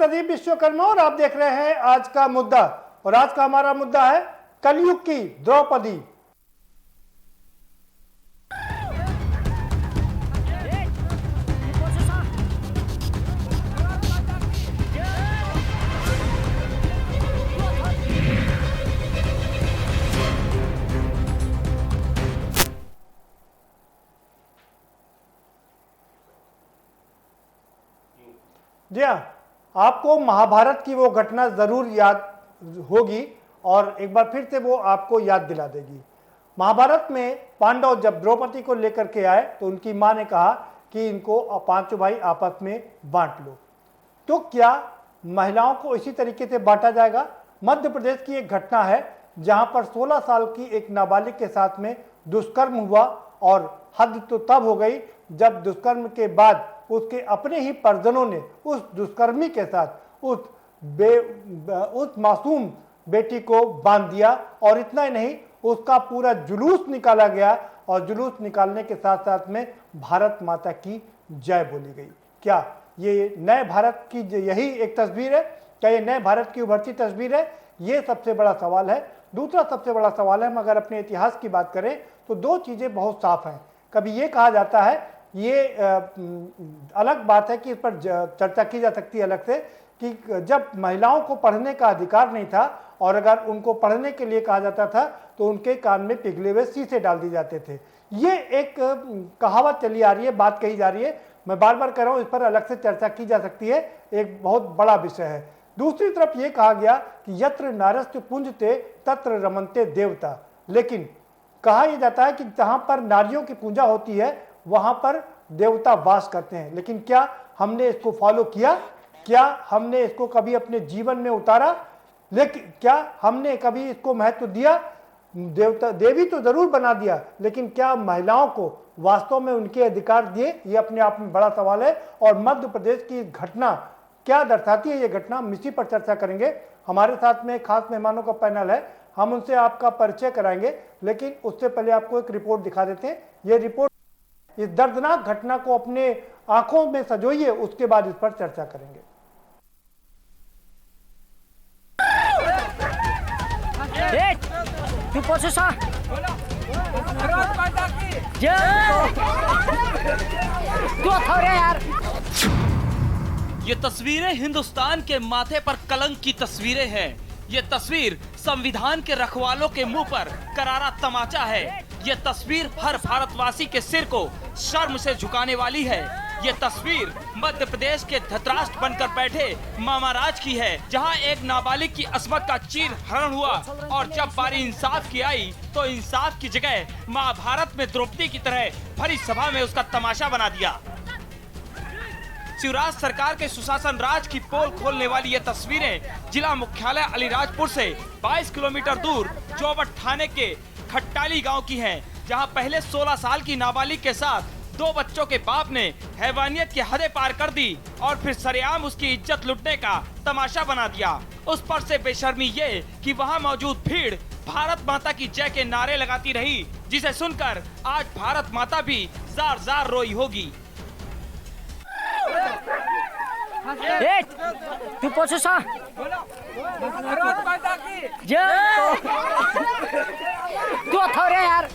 प्रदीप विश्वकर्मा और आप देख रहे हैं आज का मुद्दा। और आज का हमारा मुद्दा है कलयुग की द्रौपदी। जी हाँ, आपको महाभारत की वो घटना जरूर याद होगी और एक बार फिर से वो आपको याद दिला देगी। महाभारत में पांडव जब द्रौपदी को लेकर के आए तो उनकी मां ने कहा कि इनको पांचों भाई आपस में बांट लो। तो क्या महिलाओं को इसी तरीके से बांटा जाएगा? मध्य प्रदेश की एक घटना है जहां पर 16 साल की एक नाबालिग के साथ में दुष्कर्म हुआ और हद तो तब हो गई जब दुष्कर्म के बाद उसके अपने ही परिजनों ने उस दुष्कर्मी के साथ उस मासूम बेटी को बांध दिया। और इतना ही नहीं, उसका पूरा जुलूस निकाला गया और जुलूस निकालने के साथ साथ में भारत माता की जय बोली गई। क्या ये नए भारत की यही एक तस्वीर है? क्या ये नए भारत की उभरती तस्वीर है? ये सबसे बड़ा सवाल है। दूसरा सबसे बड़ा सवाल है, हम अगर अपने इतिहास की बात करें तो दो चीजें बहुत साफ हैं। कभी ये कहा जाता है, ये अलग बात है कि इस पर चर्चा की जा सकती है अलग से, कि जब महिलाओं को पढ़ने का अधिकार नहीं था और अगर उनको पढ़ने के लिए कहा जाता था तो उनके कान में पिघले हुए शीशे डाल दिए जाते थे। ये एक कहावत चली आ रही है, बात कही जा रही है। मैं बार बार कह रहा हूँ, इस पर अलग से चर्चा की जा सकती है, एक बहुत बड़ा विषय है। दूसरी तरफ ये कहा गया कि यत्र नारस्त्य पूंजते तत्र रमन्ते देवता। लेकिन कहा यह जाता है कि जहां पर नारियों की पूजा होती है वहां पर देवता वास करते हैं। लेकिन क्या हमने इसको फॉलो किया? क्या हमने इसको कभी अपने जीवन में उतारा? लेकिन क्या हमने कभी इसको महत्व दिया? देवता देवी तो जरूर बना दिया, लेकिन क्या महिलाओं को वास्तव में उनके अधिकार दिए? ये अपने आप में बड़ा सवाल है। और मध्य प्रदेश की घटना क्या दर्शाती है ये घटना, हम इसी पर चर्चा करेंगे। हमारे साथ में खास मेहमानों का पैनल है, हम उनसे आपका परिचय कराएंगे, लेकिन उससे पहले आपको एक रिपोर्ट दिखा देते हैं। ये रिपोर्ट, इस दर्दनाक घटना को अपने आंखों में सजोइए, उसके बाद इस पर चर्चा करेंगे। ये तस्वीरें हिंदुस्तान के माथे पर कलंक की तस्वीरें हैं। ये तस्वीर संविधान के रखवालों के मुंह पर करारा तमाचा है। ये तस्वीर हर भारतवासी के सिर को शर्म से झुकाने वाली है। ये तस्वीर मध्य प्रदेश के धृतराष्ट्र बनकर बैठे मामाराज की है, जहां एक नाबालिग की अस्मत का चीर हरण हुआ और जब बारी इंसाफ की आई तो इंसाफ की जगह महाभारत में द्रौपदी की तरह भरी सभा में उसका तमाशा बना दिया। शिवराज सरकार के सुशासन राज की पोल खोलने वाली ये तस्वीरें जिला मुख्यालय अलीराजपुर से 22 किलोमीटर दूर जोबट थाने के खट्टाली गांव की हैं, जहां पहले 16 साल की नाबालिग के साथ 2 बच्चों के बाप ने हैवानियत की हदें पार कर दी और फिर सरेआम उसकी इज्जत लुटने का तमाशा बना दिया। उस पर से बेशर्मी ये कि वहां मौजूद भीड़ भारत माता की जय के नारे लगाती रही, जिसे सुनकर आज भारत माता भी जार जार रोई होगी। तू पोछो सा तू थोड़े यार।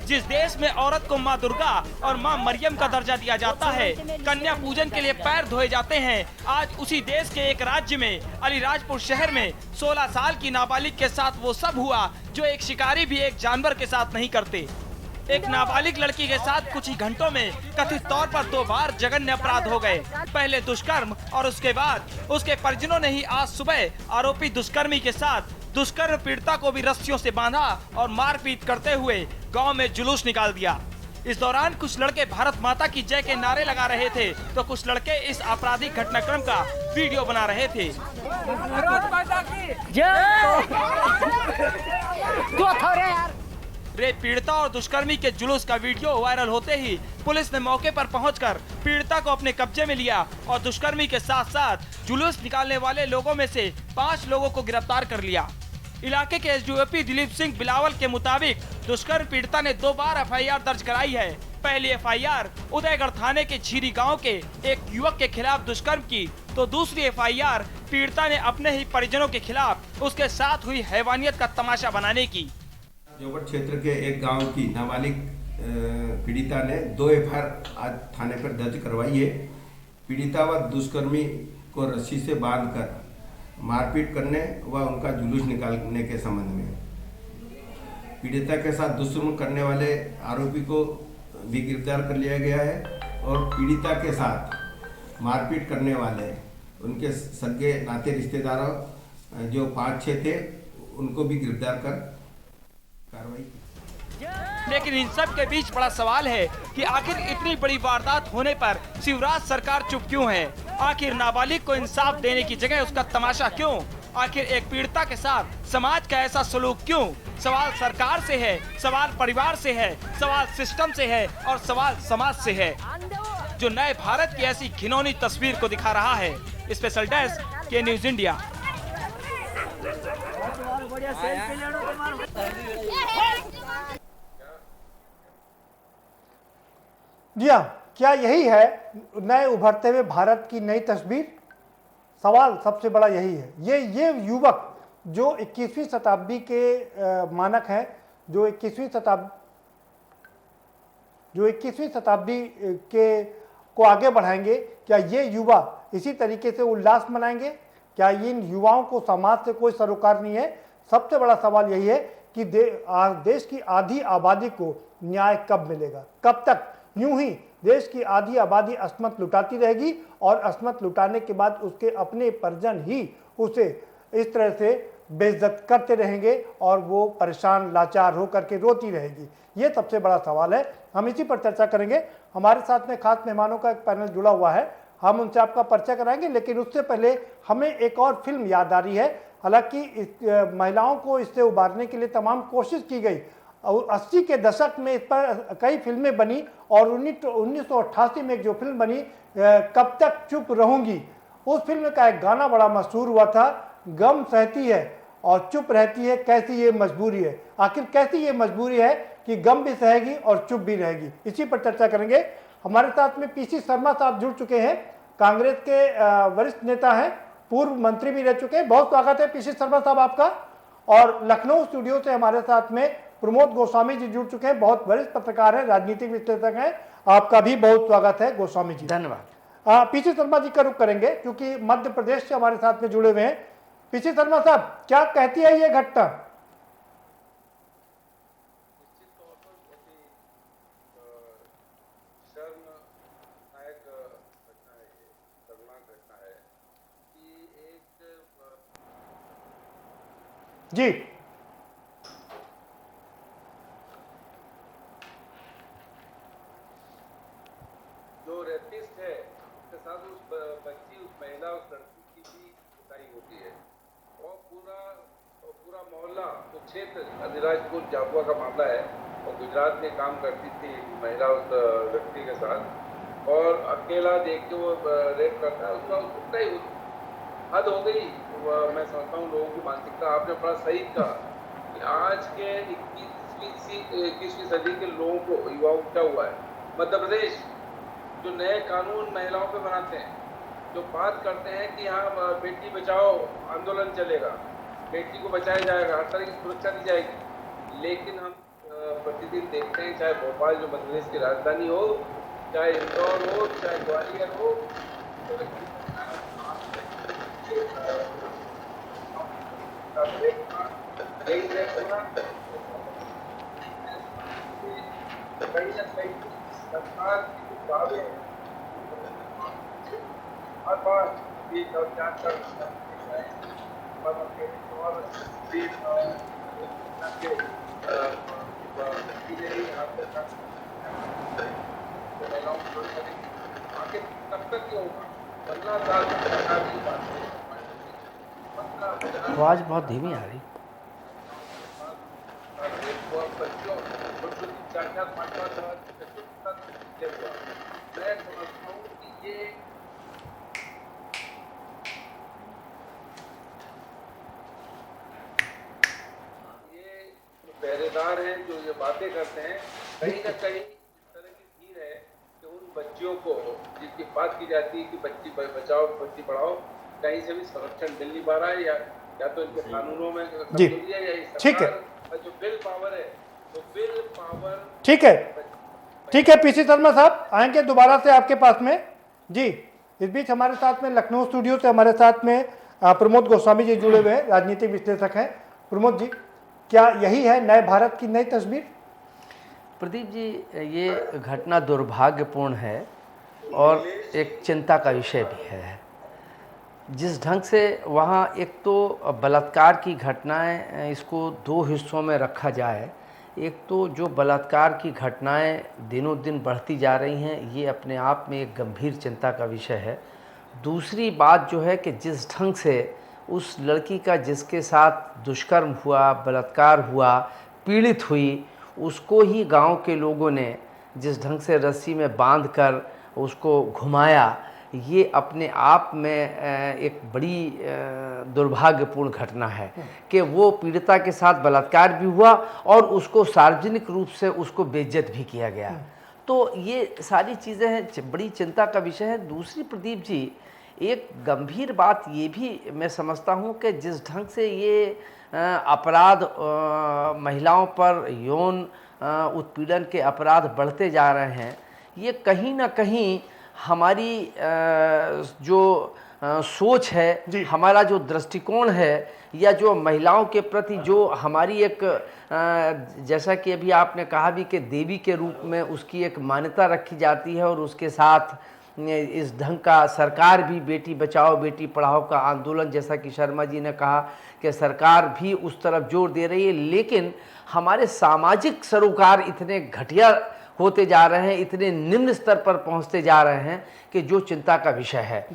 जिस देश में औरत को माँ दुर्गा और माँ मरियम का दर्जा दिया जाता है, कन्या पूजन के लिए पैर धोए जाते हैं, आज उसी देश के एक राज्य में अलीराजपुर शहर में 16 साल की नाबालिग के साथ वो सब हुआ जो एक शिकारी भी एक जानवर के साथ नहीं करते। एक नाबालिग लड़की के साथ कुछ ही घंटों में कथित तौर पर 2 बार जघन्य अपराध हो गए। पहले दुष्कर्म और उसके बाद उसके परिजनों ने ही आज सुबह आरोपी दुष्कर्मी के साथ दुष्कर्म पीड़िता को भी रस्सियों से बांधा और मारपीट करते हुए गांव में जुलूस निकाल दिया। इस दौरान कुछ लड़के भारत माता की जय के नारे लगा रहे थे तो कुछ लड़के इस आपराधिक घटनाक्रम का वीडियो बना रहे थे। रेप पीड़िता और दुष्कर्मी के जुलूस का वीडियो वायरल होते ही पुलिस ने मौके पर पहुंचकर पीड़िता को अपने कब्जे में लिया और दुष्कर्मी के साथ साथ जुलूस निकालने वाले लोगों में से 5 लोगों को गिरफ्तार कर लिया। इलाके के एसडीओपी दिलीप सिंह बिलावल के मुताबिक दुष्कर्म पीड़िता ने 2 बार एफआईआर दर्ज कराई है। पहली एफआईआर उदयगढ़ थाने के झीरी गांव के एक युवक के खिलाफ दुष्कर्म की, तो दूसरी एफआईआर पीड़िता ने अपने ही परिजनों के खिलाफ उसके साथ हुई हैवानियत का तमाशा बनाने की। जोगढ़ क्षेत्र के एक गांव की नाबालिग पीड़िता ने 2 एफआईआर आज थाने पर दर्ज करवाई है। पीड़िता व दुष्कर्मी को रस्सी से बांधकर मारपीट करने व उनका जुलूस निकालने के संबंध में पीड़िता के साथ दुष्कर्म करने वाले आरोपी को भी गिरफ्तार कर लिया गया है और पीड़िता के साथ मारपीट करने वाले उनके सगे नाते रिश्तेदारों जो 5-6 थे उनको भी गिरफ्तार कर कार्रवाई की। लेकिन इन सब के बीच बड़ा सवाल है कि आखिर इतनी बड़ी वारदात होने पर शिवराज सरकार चुप क्यों है? आखिर नाबालिग को इंसाफ देने की जगह उसका तमाशा क्यों? आखिर एक पीड़िता के साथ समाज का ऐसा सलूक क्यों? सवाल सरकार से है, सवाल परिवार से है, सवाल सिस्टम से है और सवाल समाज से है, जो नए भारत की ऐसी घिनौनी तस्वीर को दिखा रहा है। स्पेशल डेस्क के न्यूज इंडिया। जी हाँ, क्या यही है नए उभरते हुए भारत की नई तस्वीर? सवाल सबसे बड़ा यही है। ये युवक जो 21वीं शताब्दी के मानक हैं, जो 21वीं शताब्दी के को आगे बढ़ाएंगे, क्या ये युवा इसी तरीके से उल्लास मनाएंगे? क्या इन युवाओं को समाज से कोई सरोकार नहीं है? सबसे बड़ा सवाल यही है कि देश की आधी आबादी को न्याय कब मिलेगा? कब तक यूं ही देश की आधी आबादी असमत लुटाती रहेगी और असमत लुटाने के बाद उसके अपने परिजन ही उसे इस तरह से बेइज्जत करते रहेंगे और वो परेशान लाचार होकर के रोती रहेगी? ये सबसे बड़ा सवाल है। हम इसी पर चर्चा करेंगे। हमारे साथ में खास मेहमानों का एक पैनल जुड़ा हुआ है, हम उनसे आपका परिचय कराएंगे, लेकिन उससे पहले हमें एक और फिल्म याद आ रही है। हालांकि महिलाओं को इससे उबारने के लिए तमाम कोशिश की गई। 80 के दशक में इस पर कई फिल्में बनी और 1988 में एक जो फिल्म बनी कब तक चुप रहूंगी, उस फिल्म का एक गाना बड़ा मशहूर हुआ था, गम सहती है और चुप रहती है, कैसी ये मजबूरी है। आखिर कैसी ये मजबूरी है कि गम भी सहेगी और चुप भी रहेगी? इसी पर चर्चा करेंगे। हमारे साथ में पीसी शर्मा साहब जुड़ चुके हैं, कांग्रेस के वरिष्ठ नेता हैं, पूर्व मंत्री भी रह चुके हैं। बहुत स्वागत है पीसी शर्मा साहब आपका। और लखनऊ स्टूडियो से हमारे साथ में प्रमोद गोस्वामी जी जुड़ चुके हैं, बहुत वरिष्ठ पत्रकार हैं, राजनीतिक विश्लेषक हैं। आपका भी बहुत स्वागत है गोस्वामी जी। धन्यवाद। पीसी शर्मा जी का रुख करेंगे क्योंकि मध्य प्रदेश से हमारे साथ में जुड़े हुए हैं। पीसी शर्मा साहब, क्या कहती है ये घटना? जी जो रेपिस्ट है उसके साथ उस बच्ची, उस महिला, उस लड़की की भी पिटाई होती है और पूरा मोहल्ला, तो क्षेत्र अलीराजपुर जाबुआ का मामला है और गुजरात में काम करती थी महिला उस व्यक्ति के साथ और अकेला देख के वो रेप करता है, उसका उतना ही हद हो गई। मैं समझता हूँ लोगों की मानसिकता। आपने बड़ा सही कहा कि आज के 21वीं सदी के लोगों को, युवाओं को क्या हुआ है। मध्य प्रदेश जो नए कानून महिलाओं पे बनाते हैं, जो बात करते हैं कि हाँ बेटी बचाओ आंदोलन चलेगा, बेटी को बचाया जाएगा, हर तरह की सुरक्षा दी जाएगी, लेकिन हम प्रतिदिन देखते हैं, चाहे भोपाल जो मध्य प्रदेश की राजधानी हो, चाहे इंदौर हो, चाहे ग्वालियर हो, कहीं ना कहीं सरकार की दावे हर बार ये जांच कर तब तक होगा 15 साल सरकार की बात है। आवाज बहुत धीमी आ रही। बच्चों चार 5 साल मैं समझता हूँ कि ये पहरेदार हैं जो ये बातें करते हैं, कहीं ना कहीं इस तरह की भीड़ है कि उन बच्चियों को जिनकी बात की जाती है कि बच्ची बचाओ बच्ची पढ़ाओ, कहीं से भी संरक्षण मिल नहीं पा रहा है, या तो इनके कानूनों में कमजोरी है, या इस ठीक है। सरकार का जो बिल पावर है तो बिल पावर। ठीक है, ठीक है पीसी शर्मा साहब, आएंगे दोबारा से आपके पास में जी। इस बीच हमारे साथ में लखनऊ स्टूडियो से हमारे साथ में प्रमोद गोस्वामी जी जुड़े हुए हैं, राजनीतिक विश्लेषक हैं। प्रमोद जी, क्या यही है नए भारत की नई तस्वीर? प्रदीप जी, ये घटना दुर्भाग्यपूर्ण है और एक चिंता का विषय भी है। जिस ढंग से वहाँ एक तो बलात्कार की घटनाएं, इसको दो हिस्सों में रखा जाए। एक तो जो बलात्कार की घटनाएं दिनों दिन बढ़ती जा रही हैं, ये अपने आप में एक गंभीर चिंता का विषय है। दूसरी बात जो है कि जिस ढंग से उस लड़की का जिसके साथ दुष्कर्म हुआ, बलात्कार हुआ, पीड़ित हुई, उसको ही गांव के लोगों ने जिस ढंग से रस्सी में बांधकर उसको घुमाया, ये अपने आप में एक बड़ी दुर्भाग्यपूर्ण घटना है कि वो पीड़िता के साथ बलात्कार भी हुआ और उसको सार्वजनिक रूप से उसको बेइज्जत भी किया गया। तो ये सारी चीज़ें हैं, बड़ी चिंता का विषय है। दूसरी प्रदीप जी, एक गंभीर बात ये भी मैं समझता हूँ कि जिस ढंग से ये अपराध महिलाओं पर यौन उत्पीड़न के अपराध बढ़ते जा रहे हैं, ये कहीं ना कहीं हमारी जो सोच है, हमारा जो दृष्टिकोण है, या जो महिलाओं के प्रति जो हमारी एक जैसा कि अभी आपने कहा भी कि देवी के रूप में उसकी एक मान्यता रखी जाती है, और उसके साथ इस ढंग का सरकार भी बेटी बचाओ बेटी पढ़ाओ का आंदोलन, जैसा कि शर्मा जी ने कहा कि सरकार भी उस तरफ जोर दे रही है, लेकिन हमारे सामाजिक सरोकार इतने घटिया होते जा रहे हैं, इतने निम्न स्तर पर पहुंचते जा रहे हैं कि जो चिंता का विषय है।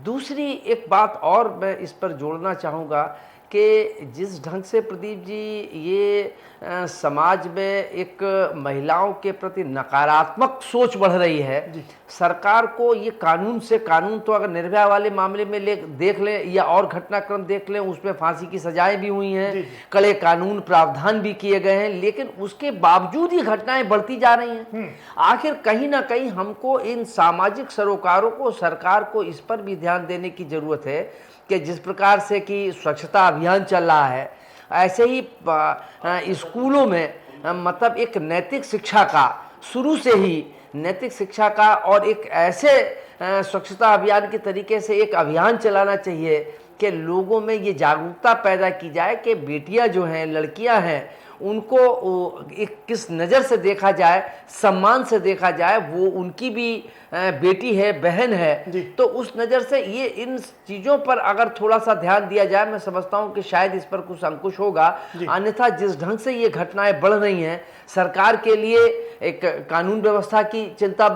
दूसरी एक बात और मैं इस पर जोड़ना चाहूँगा कि जिस ढंग से प्रदीप जी ये समाज में एक महिलाओं के प्रति नकारात्मक सोच बढ़ रही है, सरकार को ये कानून से, कानून तो अगर निर्भया वाले मामले में देख लें या और घटनाक्रम देख लें, उसमें फांसी की सजाएं भी हुई हैं, कड़े कानून प्रावधान भी किए गए हैं, लेकिन उसके बावजूद ये घटनाएं बढ़ती जा रही हैं। आखिर कहीं ना कहीं हमको इन सामाजिक सरोकारों को, सरकार को इस पर भी ध्यान देने की ज़रूरत है कि जिस प्रकार से कि स्वच्छता अभियान चल रहा है, ऐसे ही स्कूलों में मतलब एक नैतिक शिक्षा का, शुरू से ही नैतिक शिक्षा का और एक ऐसे स्वच्छता अभियान के तरीके से एक अभियान चलाना चाहिए कि लोगों में ये जागरूकता पैदा की जाए कि बेटियां जो हैं, लड़कियां हैं, उनको एक किस नज़र से देखा जाए, सम्मान से देखा जाए, वो उनकी भी बेटी है, बहन है। तो उस नज़र से ये इन चीज़ों पर अगर थोड़ा सा ध्यान दिया जाए, मैं समझता हूँ कि शायद इस पर कुछ अंकुश होगा। अन्यथा जिस ढंग से ये घटनाएं बढ़ रही हैं, सरकार के लिए एक कानून व्यवस्था की चिंता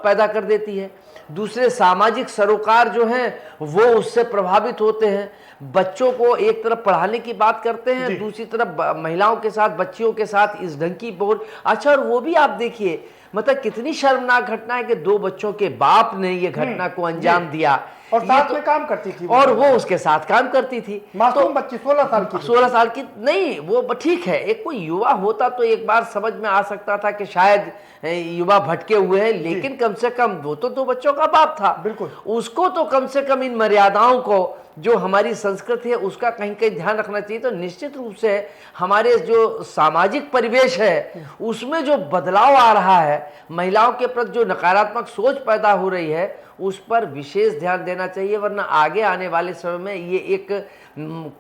पैदा कर देती है। दूसरे सामाजिक सरोकार जो हैं वो उससे प्रभावित होते हैं। बच्चों को एक तरफ पढ़ाने की बात करते हैं, दूसरी तरफ महिलाओं के साथ, बच्चियों के साथ इस ढंग की बहुत अच्छा। और वो भी आप देखिए, मतलब कितनी शर्मनाक घटना है कि 2 बच्चों के बाप ने ये घटना को अंजाम दिया और साथ में काम करती थी, और वो उसके साथ काम करती थी। मासूम बच्ची 16 साल की, 16 साल की नहीं, वो ठीक है, एक कोई युवा होता तो एक बार समझ में आ सकता था कि शायद युवा भटके हुए हैं, लेकिन कम से कम वो तो 2 बच्चों का बाप था। बिल्कुल, उसको तो कम से कम इन मर्यादाओं को, जो हमारी संस्कृति है, उसका कहीं कहीं ध्यान रखना चाहिए। तो निश्चित रूप से हमारे जो सामाजिक परिवेश है उसमें जो बदलाव आ रहा है, महिलाओं के प्रति जो नकारात्मक सोच पैदा हो रही है, उस पर विशेष ध्यान देना चाहिए, वरना आगे आने वाले समय में ये एक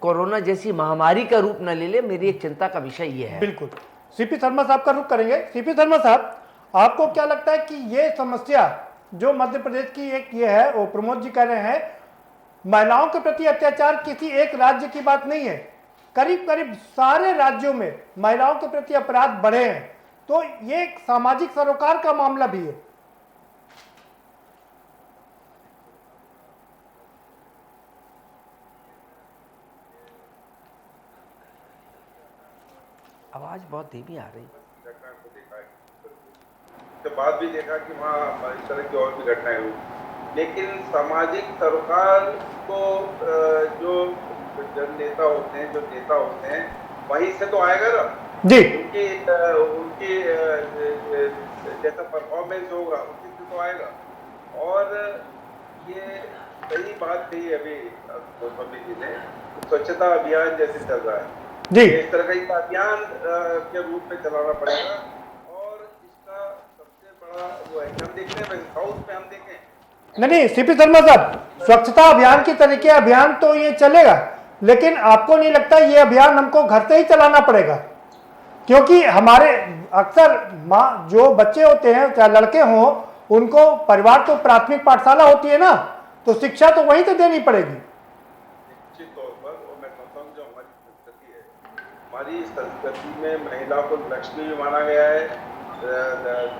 कोरोना जैसी महामारी का रूप न ले ले। मेरी एक चिंता का विषय ये है। बिल्कुल। सीपी शर्मा साहब का रुख करेंगे। सीपी शर्मा साहब, आपको क्या लगता है कि ये समस्या जो मध्य प्रदेश की एक ये है, वो प्रमोद जी कह रहे हैं, महिलाओं के प्रति अत्याचार किसी एक राज्य की बात नहीं है, करीब करीब सारे राज्यों में महिलाओं के प्रति अपराध बढ़े हैं, तो ये एक सामाजिक सरोकार का मामला भी है। आवाज बहुत धीमी आ रही। के बाद भी देखा कि वहाँ इस तरह की और भी घटनाएं हुई, लेकिन सामाजिक सरोकार को जो जन नेता होते हैं, जो नेता होते हैं, वहीं से तो आएगा ना। जी उनकी उनकी जैसा परफॉर्मेंस होगा उसी से तो आएगा। और ये सही बात कही अभी गोस्वामी जी ने, स्वच्छता अभियान जैसे चल रहा है, जी इस तरह का एक अभियान के रूप में चलाना पड़ेगा। और इसका सबसे बड़ा वो है कि हम देखते हैं साउथ में, हम देखें नहीं सीपी शर्मा साहब, स्वच्छता अभियान की तरीके अभियान तो ये चलेगा, लेकिन आपको नहीं लगता ये अभियान हमको घर से ही चलाना पड़ेगा? क्योंकि हमारे अक्सर माँ जो बच्चे होते हैं चाहे लड़के हों, उनको परिवार तो प्राथमिक पाठशाला होती है ना, तो शिक्षा तो वहीं से देनी पड़ेगी। निश्चित तौर पर, और मैं कहता हूँ जो हमारी संस्कृति है, हमारी संस्कृति में महिला को लक्ष्मी भी माना गया है,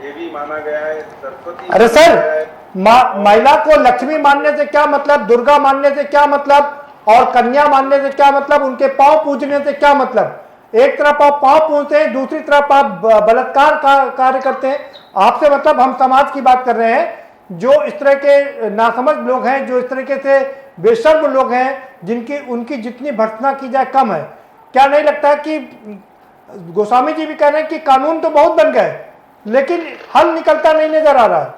देवी माना गया है, सरस्वती अरे माना सर, गया है। महिला को लक्ष्मी मानने से क्या मतलब, दुर्गा मानने से क्या मतलब, और कन्या मानने से क्या मतलब, उनके पांव पूजने से क्या मतलब? एक तरफ आप पांव पूजते हैं, दूसरी तरफ आप बलात्कार का कार्य करते हैं। आपसे मतलब हम समाज की बात कर रहे हैं, जो इस तरह के नासमझ लोग हैं, जो इस तरीके से बेशर्म लोग हैं, जिनकी उनकी जितनी भर्त्सना की जाए कम है। क्या नहीं लगता कि गोस्वामी जी भी कह रहे हैं कि कानून तो बहुत बन गए, लेकिन हल निकलता नहीं नजर आ रहा है?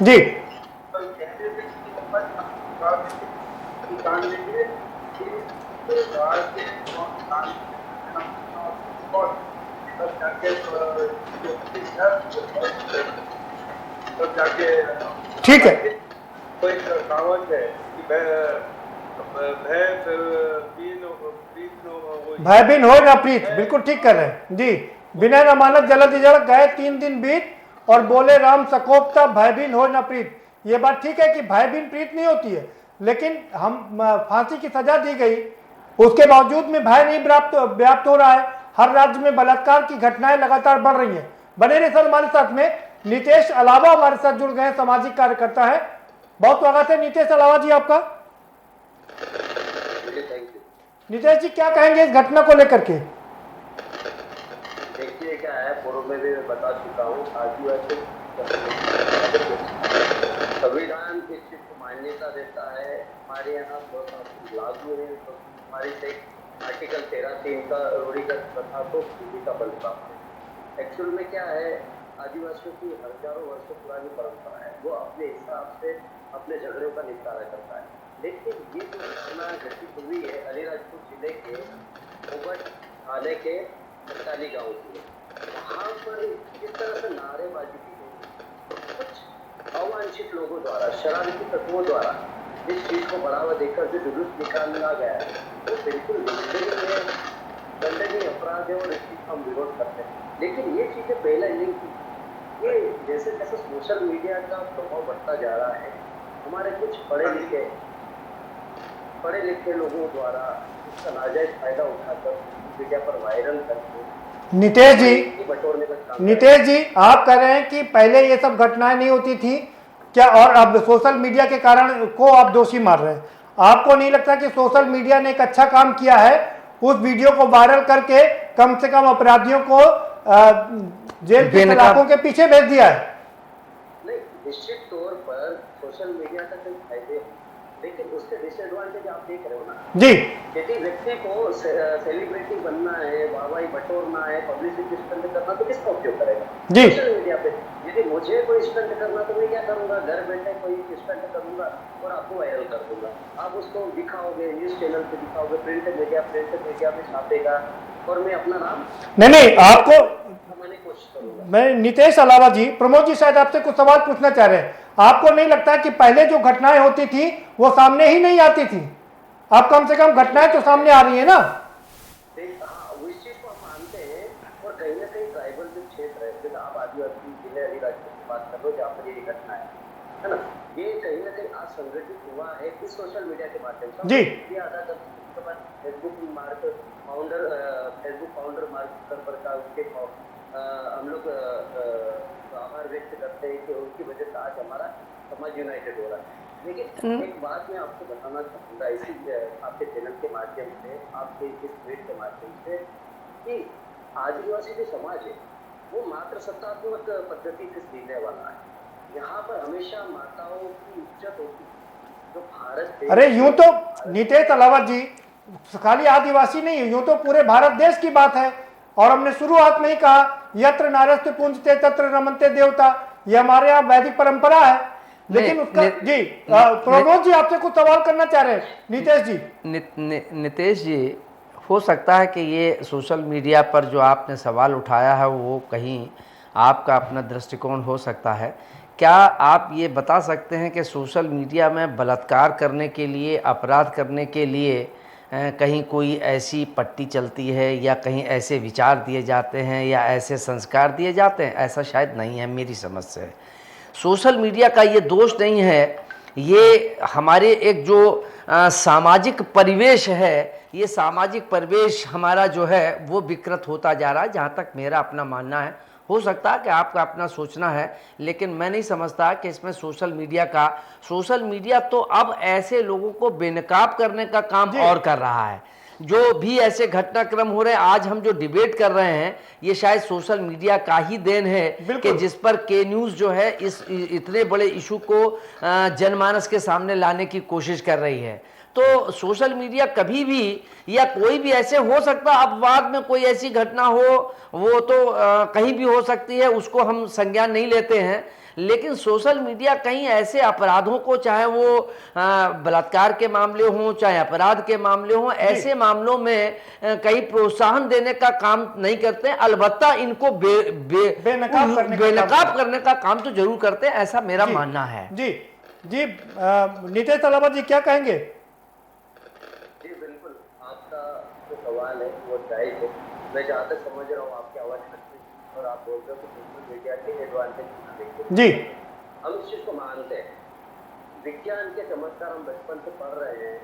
जी ठीक है, कोई कहावत है कि भयभीन हो ना प्रीत, बिल्कुल ठीक कर रहे हैं जी। विनय न मानत जलद जड़ गए 3 दिन बीत, और बोले राम सकोप तब भयभीन हो ना प्रीत। ये बात ठीक है कि भयभीन प्रीत नहीं होती है, लेकिन हम फांसी की सजा दी गई, उसके बावजूद में भय नहीं व्याप्त हो रहा है। हर राज्य में बलात्कार की घटनाएं लगातार बढ़ रही हैं। बने रहे सर हमारे साथ में। नितेश अलावा हमारे साथ जुड़ गए, सामाजिक कार्यकर्ता है। बहुत स्वागत है नितेश अलावा जी आपका। नितेश जी क्या कहेंगे इस घटना को लेकर के? देखिए क्या है, पूर्व में भी मैं बता चुका हूँ, आदिवासी संविधान इस चीज को मान्यता देता है। हमारे यहाँ लागू है, तो हमारी से आर्टिकल 13(3) का रूढ़िगत प्रथा तो भूमि का बनता है। एक्चुअल में क्या है, आदिवासियों की हजारों वर्षों पुरानी परंपरा है, वो अपने हिसाब से अपने झगड़ों का निपटारा करता है। लेकिन ये जो घटना घटित हुई है अलीराजपुर जिले के ओबट थाने के सरकारी गांव की, वहाँ पर किस तरह से नारेबाजी की गई, कुछ अवांछित लोगों द्वारा, शरारती तत्वों द्वारा इस चीज को बढ़ावा देकर जो जुलूस निकाला गया है, वो बिल्कुल दंडनीय अपराध है और इस चीज का हम विरोध करते हैं। लेकिन ये चीजें पहले नहीं थी। ये जैसे जैसे सोशल मीडिया का प्रभाव बढ़ता जा रहा है, हमारे कुछ पढ़े लिखे लोगों द्वारा इसका नाजायज फायदा उठाकर मीडिया पर वायरल करके नितेश जी आप कह रहे हैं कि पहले ये सब घटनाएं नहीं होती थी क्या, और अब सोशल मीडिया के कारण को आप दोषी मार रहे हैं? आपको नहीं लगता कि सोशल मीडिया ने एक अच्छा काम किया है, उस वीडियो को वायरल करके कम से कम अपराधियों को जेल की सलाखों के पीछे भेज दिया है? नहीं, निश्चित तौर पर सोशल मीडिया का कई फायदे हैं, लेकिन उसके डिसएडवांटेज आप देख रहे हो ना जी। यदि व्यक्ति को सेलिब्रिटी बनना है, वाहवाही बटोरना है, पब्लिसिटी स्टंट करना, तो किसका उपयोग करेगा? जी। सोशल मीडिया पे। यदि मुझे कोई स्टंट करना तो मैं क्या करूंगा, घर बैठे कोई स्टंट करूंगा और आपको वायरल कर दूंगा। आप उसको दिखाओगे, न्यूज चैनल पे दिखाओगे, प्रिंट मीडिया में छापेगा और मैं अपना नाम नहीं आपको कमाने की कोशिश करूंगा। मैं नितेश अलावा जी, प्रमोद जी शायद आपसे कुछ सवाल पूछना चाह रहे हैं। आपको नहीं लगता कि पहले जो घटनाएं होती थी वो सामने ही नहीं आती थी? अब कम से कम घटनाएं तो सामने आ रही है ना? इस चीज को हम मानते हैं, और कहीं ना कहीं ट्राइबल जो क्षेत्र है, जैसे आप आदिवासी जिले अलीराजपुर की बात कर रहे हो जहाँ पर ये घटना है ना, ये कहीं ना कहीं आज संगठित हुआ है इस सोशल मीडिया के माध्यम से। जी। फेसबुक फाउंडर मार्क का हम लोग आभार व्यक्त करते चाहते हैं कि उनकी वजह से आज हमारा समाज यूनाइटेड हो रहा है। लेकिन एक बात मैं आपको बताना चाहूँगा इसी आपके चैनल के माध्यम से, आपके इस ट्वीट के माध्यम से, कि आदिवासी जो समाज है वो मात्र सत्तात्मक पद्धति से जीने वाला है। यहाँ पर हमेशा माताओं की इज्जत होती है। जो भारत अरे यूं तो नीतेश अलावत जी खाली आदिवासी नहीं, यूं तो पूरे भारत देश की बात है। और हमने शुरुआत में ही कहा यत्र नारस्ते पूंजते तत्र रमन्ते देवता, ये हमारे यहाँ वैदिक परंपरा है। लेकिन उसका जी प्रमोद जी आपसे कुछ सवाल करना चाह रहे हैं नीतेश जी। नितेश जी, हो सकता है कि ये सोशल मीडिया पर जो आपने सवाल उठाया है वो कहीं आपका अपना दृष्टिकोण हो सकता है। क्या आप ये बता सकते हैं कि सोशल मीडिया में बलात्कार करने के लिए, अपराध करने के लिए कहीं कोई ऐसी पट्टी चलती है या कहीं ऐसे विचार दिए जाते हैं या ऐसे संस्कार दिए जाते हैं? ऐसा शायद नहीं है मेरी समझ से। सोशल मीडिया का ये दोष नहीं है, ये हमारे एक जो सामाजिक परिवेश है, ये सामाजिक परिवेश हमारा जो है वो विकृत होता जा रहा है, जहाँ तक मेरा अपना मानना है। हो सकता है कि आपका अपना सोचना है, लेकिन मैं नहीं समझता कि इसमें सोशल मीडिया तो अब ऐसे लोगों को बेनकाब करने का काम और कर रहा है। जो भी ऐसे घटनाक्रम हो रहे हैं, आज हम जो डिबेट कर रहे हैं, ये शायद सोशल मीडिया का ही देन है कि जिस पर के न्यूज़ जो है इस इतने बड़े इशू को जनमानस के सामने लाने की कोशिश कर रही है। तो सोशल मीडिया कभी भी या कोई भी ऐसे हो सकता, अपवाद में कोई ऐसी घटना हो वो तो कहीं भी हो सकती है, उसको हम संज्ञान नहीं लेते हैं। लेकिन सोशल मीडिया कहीं ऐसे अपराधों को, चाहे वो बलात्कार के मामले हों चाहे अपराध के मामले हों, ऐसे मामलों में कहीं प्रोत्साहन देने का काम नहीं करते हैं। अलबत्ता इनको बेनकाब करने का काम तो जरूर करते हैं, ऐसा मेरा मानना है। जी जी नीतेश अलावत जी क्या कहेंगे? जी बिल्कुल, आपका जो सवाल है वो जायज है। मैं जहाँ तक समझ रहा हूँ आपकी आवाज़ और आप बोल रहे हो कि सोशल मीडिया के एडवांटेज जी, हम इस चीज़ को मानते हैं। विज्ञान के चमत्कार हम बचपन से पढ़ रहे हैं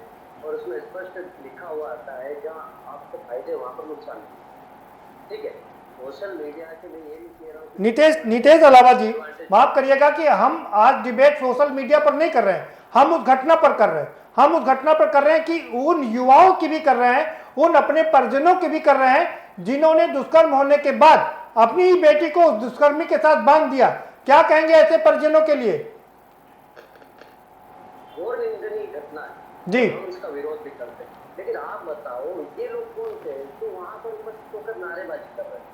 और उसमें स्पष्ट लिखा हुआ आता है जहाँ आपको फायदे वहाँ पर नुकसान नहीं। ठीक है, सोशल मीडिया के मैं ये नहीं कह रहा हूँ नीतेश अलावत जी माफ करिएगा कि हम आज डिबेट सोशल मीडिया पर नहीं कर रहे हैं, हम उस घटना पर कर रहे हैं। हम उस घटना पर कर रहे हैं कि उन युवाओं की भी कर रहे हैं, उन अपने परिजनों की भी कर रहे हैं जिन्होंने दुष्कर्म होने के बाद अपनी ही बेटी को दुष्कर्मी के साथ बांध दिया। क्या कहेंगे ऐसे परिजनों के लिए? घोर निंदनीय घटना है जी, हम इसका विरोध भी करते हैं। लेकिन आप बताओ ये लोग कौन थे तो वहां पर उपस्थित होकर नारेबाजी कर रहे हैं?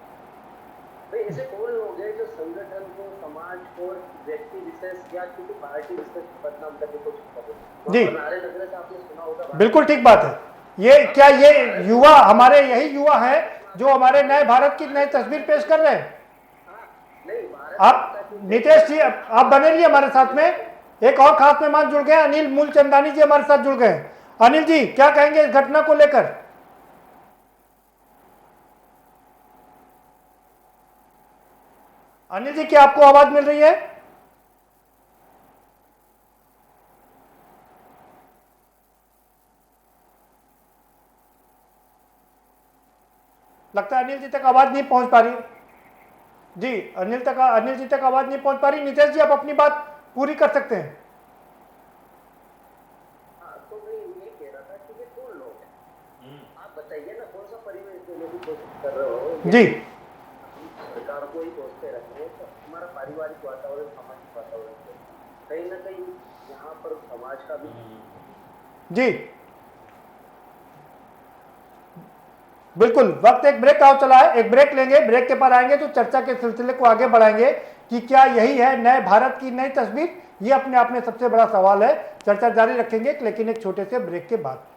भाई ऐसे कौन लोग हैं जो संगठन को, समाज को, व्यक्ति विशेष या किसी पार्टी विशेष बदनाम करने की कोशिश कर रहे हैं? नारे लगने से आपने सुना होगा। बिल्कुल ठीक बात है। ये क्या ये युवा, हमारे यही युवा है जो हमारे नए भारत की नई तस्वीर पेश कर रहे हैं? आप नीतेश जी आप बने रहिए हमारे साथ में। एक और खास मेहमान जुड़ गए, अनिल मूलचंदानी जी हमारे साथ जुड़ गए। अनिल जी क्या कहेंगे इस घटना को लेकर? अनिल जी क्या आपको आवाज मिल रही है? लगता है अनिल जी तक आवाज नहीं पहुंच पा रही। जी अनिल जी तक आवाज नहीं पहुंच पा रही। नीतेश जी आप अपनी बात पूरी कर सकते हैं। हाँ, तो मैं ये कह रहा था कि ये कौन लोग हैं? आप बताइए ना, कौन सा परिवेश देने की कोशिश कर रहे हो? जी सरकार को ही सोचते रहते हैं तो हमारा पारिवारिक वातावरण, सामाजिक वातावरण कहीं ना कहीं यहाँ पर समाज का भी जी बिल्कुल। वक्त एक ब्रेक का चला है, एक ब्रेक लेंगे, ब्रेक के बाद आएंगे तो चर्चा के सिलसिले को आगे बढ़ाएंगे कि क्या यही है नए भारत की नई तस्वीर। ये अपने आप में सबसे बड़ा सवाल है। चर्चा जारी रखेंगे लेकिन एक छोटे से ब्रेक के बाद।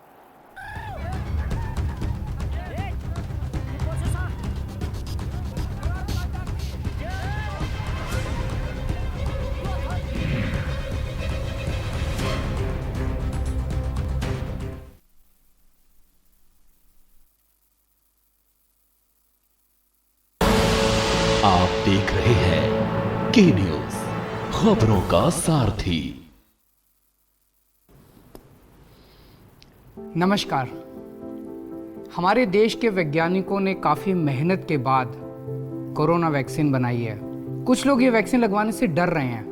आप देख रहे हैं के न्यूज, खबरों का सारथी। नमस्कार। हमारे देश के वैज्ञानिकों ने काफ़ी मेहनत के बाद कोरोना वैक्सीन बनाई है कुछ लोग ये वैक्सीन लगवाने से डर रहे हैं।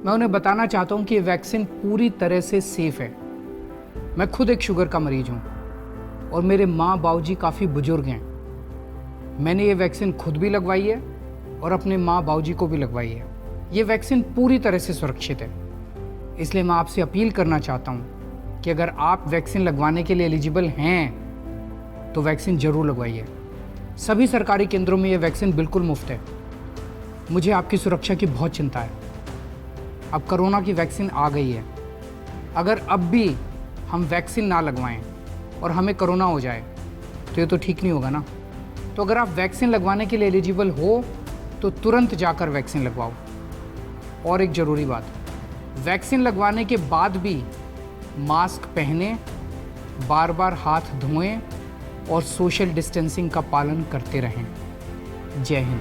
मैं उन्हें बताना चाहता हूँ कि ये वैक्सीन पूरी तरह से सेफ है। मैं खुद एक शुगर का मरीज हूँ और मेरे माँ बाबूजी काफ़ी बुजुर्ग हैं। मैंने ये वैक्सीन खुद भी लगवाई है और अपने माँ बाबूजी को भी लगवाई है। ये वैक्सीन पूरी तरह से सुरक्षित है। इसलिए मैं आपसे अपील करना चाहता हूँ कि अगर आप वैक्सीन लगवाने के लिए एलिजिबल हैं तो वैक्सीन ज़रूर लगवाइए। सभी सरकारी केंद्रों में ये वैक्सीन बिल्कुल मुफ्त है। मुझे आपकी सुरक्षा की बहुत चिंता है। अब कोरोना की वैक्सीन आ गई है। अगर अब भी हम वैक्सीन ना लगवाएं और हमें कोरोना हो जाए तो ये तो ठीक नहीं होगा ना। तो अगर आप वैक्सीन लगवाने के लिए एलिजिबल हो तो तुरंत जाकर वैक्सीन लगवाओ। और एक ज़रूरी बात, वैक्सीन लगवाने के बाद भी मास्क पहने, बार बार हाथ धोएं और सोशल डिस्टेंसिंग का पालन करते रहें। जय हिंद।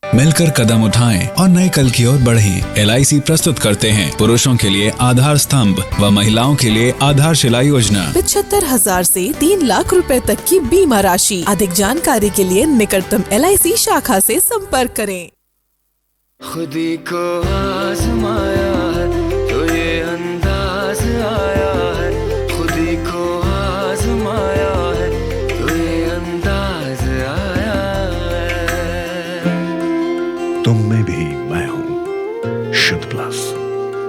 मिलकर कदम उठाएं और नए कल की ओर बढ़ें। LIC प्रस्तुत करते हैं पुरुषों के लिए आधार स्तंभ व महिलाओं के लिए आधारशिला योजना। 75,000 से 3 लाख रुपए तक की बीमा राशि। अधिक जानकारी के लिए निकटतम LIC शाखा से संपर्क करें। खुदी को आजमाया है तो ये अंदाज आया है। खुदी को आजमाया है तो ये अंदाज आया है। तुम में भी मैं हूं, शुद्ध प्लस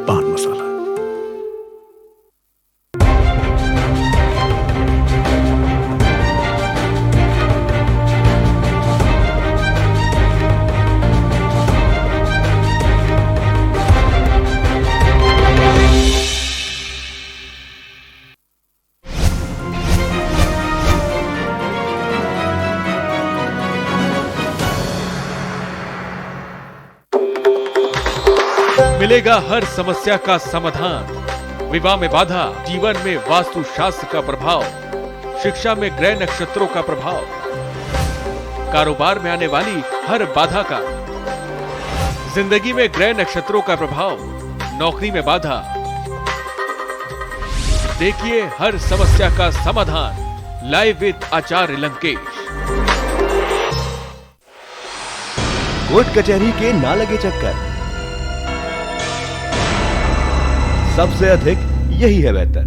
पान मसाला। मिलेगा हर समस्या का समाधान। विवाह में बाधा, जीवन में वास्तु शास्त्र का प्रभाव, शिक्षा में ग्रह नक्षत्रों का प्रभाव, कारोबार में आने वाली हर बाधा का, जिंदगी में ग्रह नक्षत्रों का प्रभाव, नौकरी में बाधा। देखिए हर समस्या का समाधान live with Acharya Lankesh. Court कचहरी के ना लगे चक्कर, सबसे अधिक यही है बेहतर।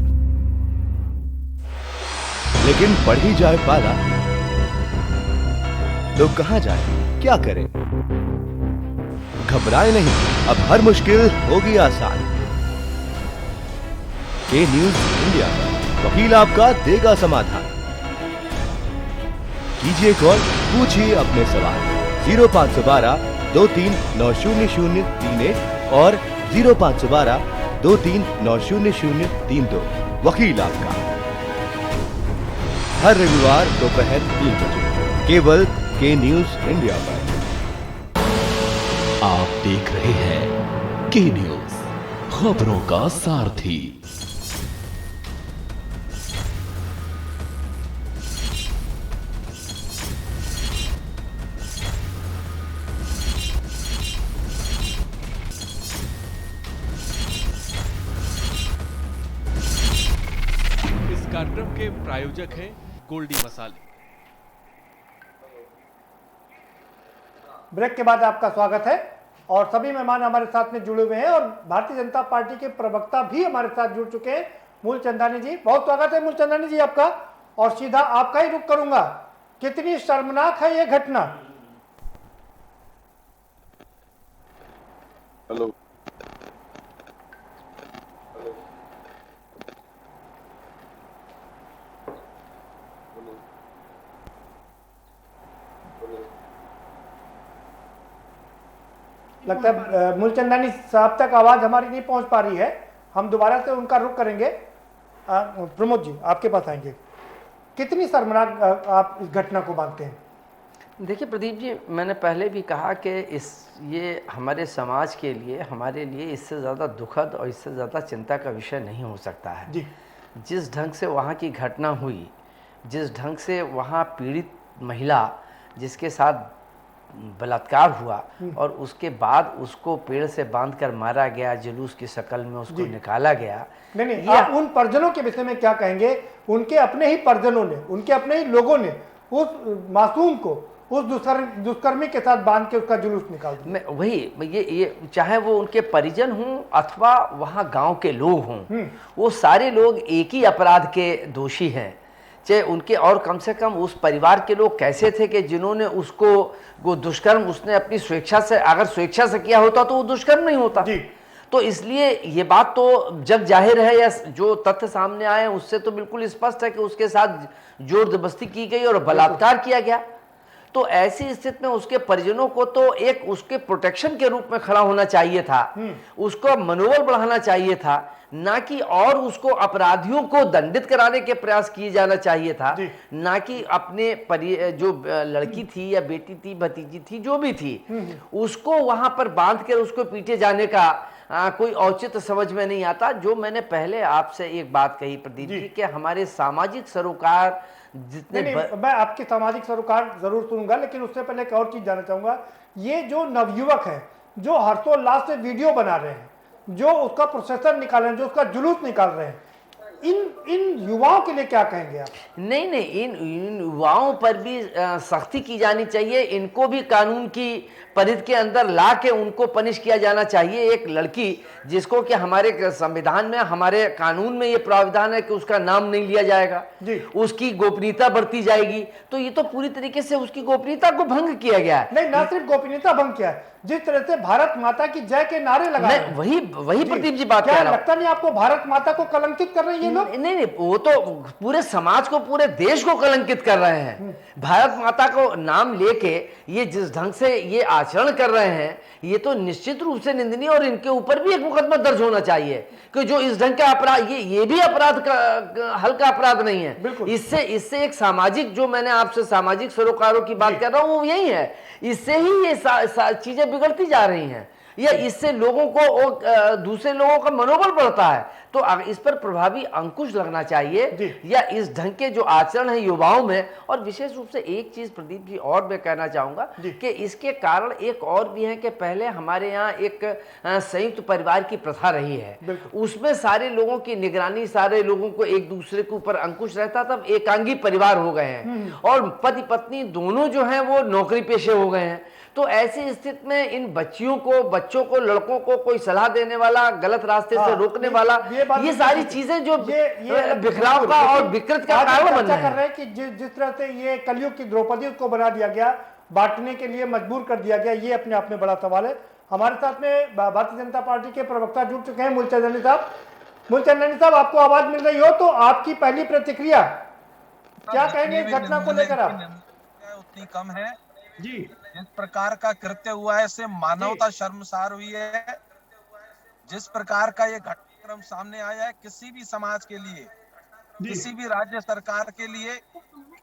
लेकिन बढ़ ही जाए पाला तो कहां जाए, क्या करें? घबराए नहीं, अब हर मुश्किल होगी आसान। के न्यूज इंडिया पर वकील आपका देगा समाधान। कीजिए कॉल, पूछिए अपने सवाल। 0512 23900031 और 0512 23900032। वकील आपका हर रविवार दोपहर 3 बजे केवल के न्यूज इंडिया पर। आप देख रहे हैं के न्यूज, खबरों का सारथी। कार्यक्रम के प्रायोजक हैं गोल्डी मसाले। ब्रेक के बाद आपका स्वागत है और सभी मेहमान हमारे साथ में जुड़े हुए हैं और भारतीय जनता पार्टी के प्रवक्ता भी हमारे साथ जुड़ चुके हैं। मूलचंदानी जी, बहुत स्वागत है मूलचंदानी जी आपका। और सीधा आपका ही रुख करूंगा, कितनी शर्मनाक है ये घटना? हेलो, लगता है मूलचंदानी साहब तक आवाज हमारी नहीं पहुंच पा रही है। हम दोबारा से उनका रुख करेंगे। प्रमोद जी, आपके पास आएंगे। कितनी शर्मनाक आप इस घटना को मानते हैं? देखिए प्रदीप जी, मैंने पहले भी कहा कि ये हमारे समाज के लिए, हमारे लिए इससे ज़्यादा दुखद और इससे ज़्यादा चिंता का विषय नहीं हो सकता है जी। जिस ढंग से वहाँ की घटना हुई, जिस ढंग से वहाँ पीड़ित महिला जिसके साथ बलात्कार हुआ और उसके बाद उसको पेड़ से बांधकर मारा गया, जुलूस की शक्ल में उसको निकाला गया। नहीं, आप उन परिजनों के विषय में क्या कहेंगे? उनके अपने ही परिजनों ने, उनके अपने ही लोगों ने उस मासूम को उस दुष्कर्मी के साथ बांध के उसका जुलूस निकाल दिया। मैं वही ये चाहे वो उनके परिजन हों अथवा वहाँ गांव के लोग हों, वो सारे लोग एक ही अपराध के दोषी हैं। चाहे उनके और कम से कम उस परिवार के लोग कैसे थे कि जिन्होंने उसको वो दुष्कर्म उसने अपनी स्वेच्छा से, अगर स्वेच्छा से किया होता तो वो दुष्कर्म नहीं होता। तो इसलिए ये बात तो जग जाहिर है, या जो तथ्य सामने आए उससे तो बिल्कुल स्पष्ट है कि उसके साथ जोर जबरदस्ती की गई और बलात्कार किया गया। तो ऐसी स्थिति में उसके परिजनों को तो एक उसके प्रोटेक्शन के रूप में खड़ा होना चाहिए था, उसको मनोबल बढ़ाना चाहिए था, ना कि और उसको अपराधियों को दंडित कराने के प्रयास किए जाना चाहिए था, ना कि अपने जो लड़की थी या बेटी थी, भतीजी थी, जो भी थी, उसको वहां पर बांध कर उसको पीटे जाने का कोई औचित्य समझ में नहीं आता। जो मैंने पहले आपसे एक बात कही प्रदीप जी कि हमारे सामाजिक सरोकार जितने मैं आपके सामाजिक सरोकार जरूर सुनूंगा, लेकिन उससे पहले एक और चीज जानना चाहूंगा। ये जो नवयुवक है जो हर्षोल्लास से वीडियो बना रहे हैं, जो उसका प्रोसेसर निकाल रहे हैं, जो उसका जुलूस निकाल रहे हैं, इन युवाओं के लिए क्या कहेंगे आप? नहीं, इन युवाओं पर भी सख्ती की जानी चाहिए। इनको भी कानून की परिधि के अंदर ला के उनको पनिश किया जाना चाहिए। एक लड़की जिसको कि हमारे संविधान में, हमारे कानून में ये प्रावधान है कि उसका नाम नहीं लिया जाएगा, उसकी गोपनीयता बरती जाएगी, तो ये तो पूरी तरीके से उसकी गोपनीयता को भंग किया गया है। नहीं, ना सिर्फ गोपनीयता भंग किया है, जिस तरह से भारत माता की जय के नारे लगाए, वही प्रदीप जी बात कर रहा हूं। लगता नहीं आपको भारत माता को कलंकित कर रहे हैं ये लोग? नहीं, वो तो पूरे समाज को, पूरे देश को कलंकित कर रहे हैं। भारत माता को नाम लेके ये जिस ढंग से ये आचरण कर रहे हैं, ये तो निश्चित रूप से निंदनीय, और इनके ऊपर भी एक मुकदमा दर्ज होना चाहिए कि जो इस ढंग का अपराध, ये भी अपराध का हल्का अपराध नहीं है। इससे एक सामाजिक, जो मैंने आपसे सामाजिक सरोकारों की बात कर रहा हूं, वो यही है। इससे ही ये चीजें बिगड़ती जा रही हैं, या इससे लोगों को, दूसरे लोगों का मनोबल बढ़ता है। तो इस पर प्रभावी अंकुश लगना चाहिए, या इस ढंग के जो आचरण है युवाओं में। और विशेष रूप से एक चीज प्रदीप जी और मैं कहना चाहूंगा कि इसके कारण एक और भी है कि पहले हमारे यहाँ एक संयुक्त परिवार की प्रथा रही है, उसमें सारे लोगों की निगरानी, सारे लोगों को एक दूसरे के ऊपर अंकुश रहता, तब एकांगी परिवार हो गए हैं और पति पत्नी दोनों जो हैं वो नौकरी पेशे हो गए हैं। तो ऐसी स्थिति में इन बच्चों को, लड़कों को कोई सलाह देने वाला, गलत रास्ते से रोकने वाला, ये सारी चीजें जो बिखराव का और विकृत का कारण बन रहे हैं कि जिस तरह से ये कलयुग की द्रौपदी उसको बना दिया गया, बांटने के लिए मजबूर कर दिया गया, ये अपने आप में बड़ा सवाल है। हमारे साथ में भारतीय जनता पार्टी के प्रवक्ता जुड़ चुके हैं, मूलचंदानी साहब। मूलचंदानी साहब, आपको आवाज मिल रही हो तो आपकी पहली प्रतिक्रिया क्या कहेंगे इस घटना को लेकर? आप उतनी कम है जी, जिस प्रकार का कृत्य हुआ है इससे मानवता शर्मसार हुई है। जिस प्रकार का ये घटनाक्रम सामने आया है, किसी भी समाज के लिए, किसी भी राज्य सरकार के लिए,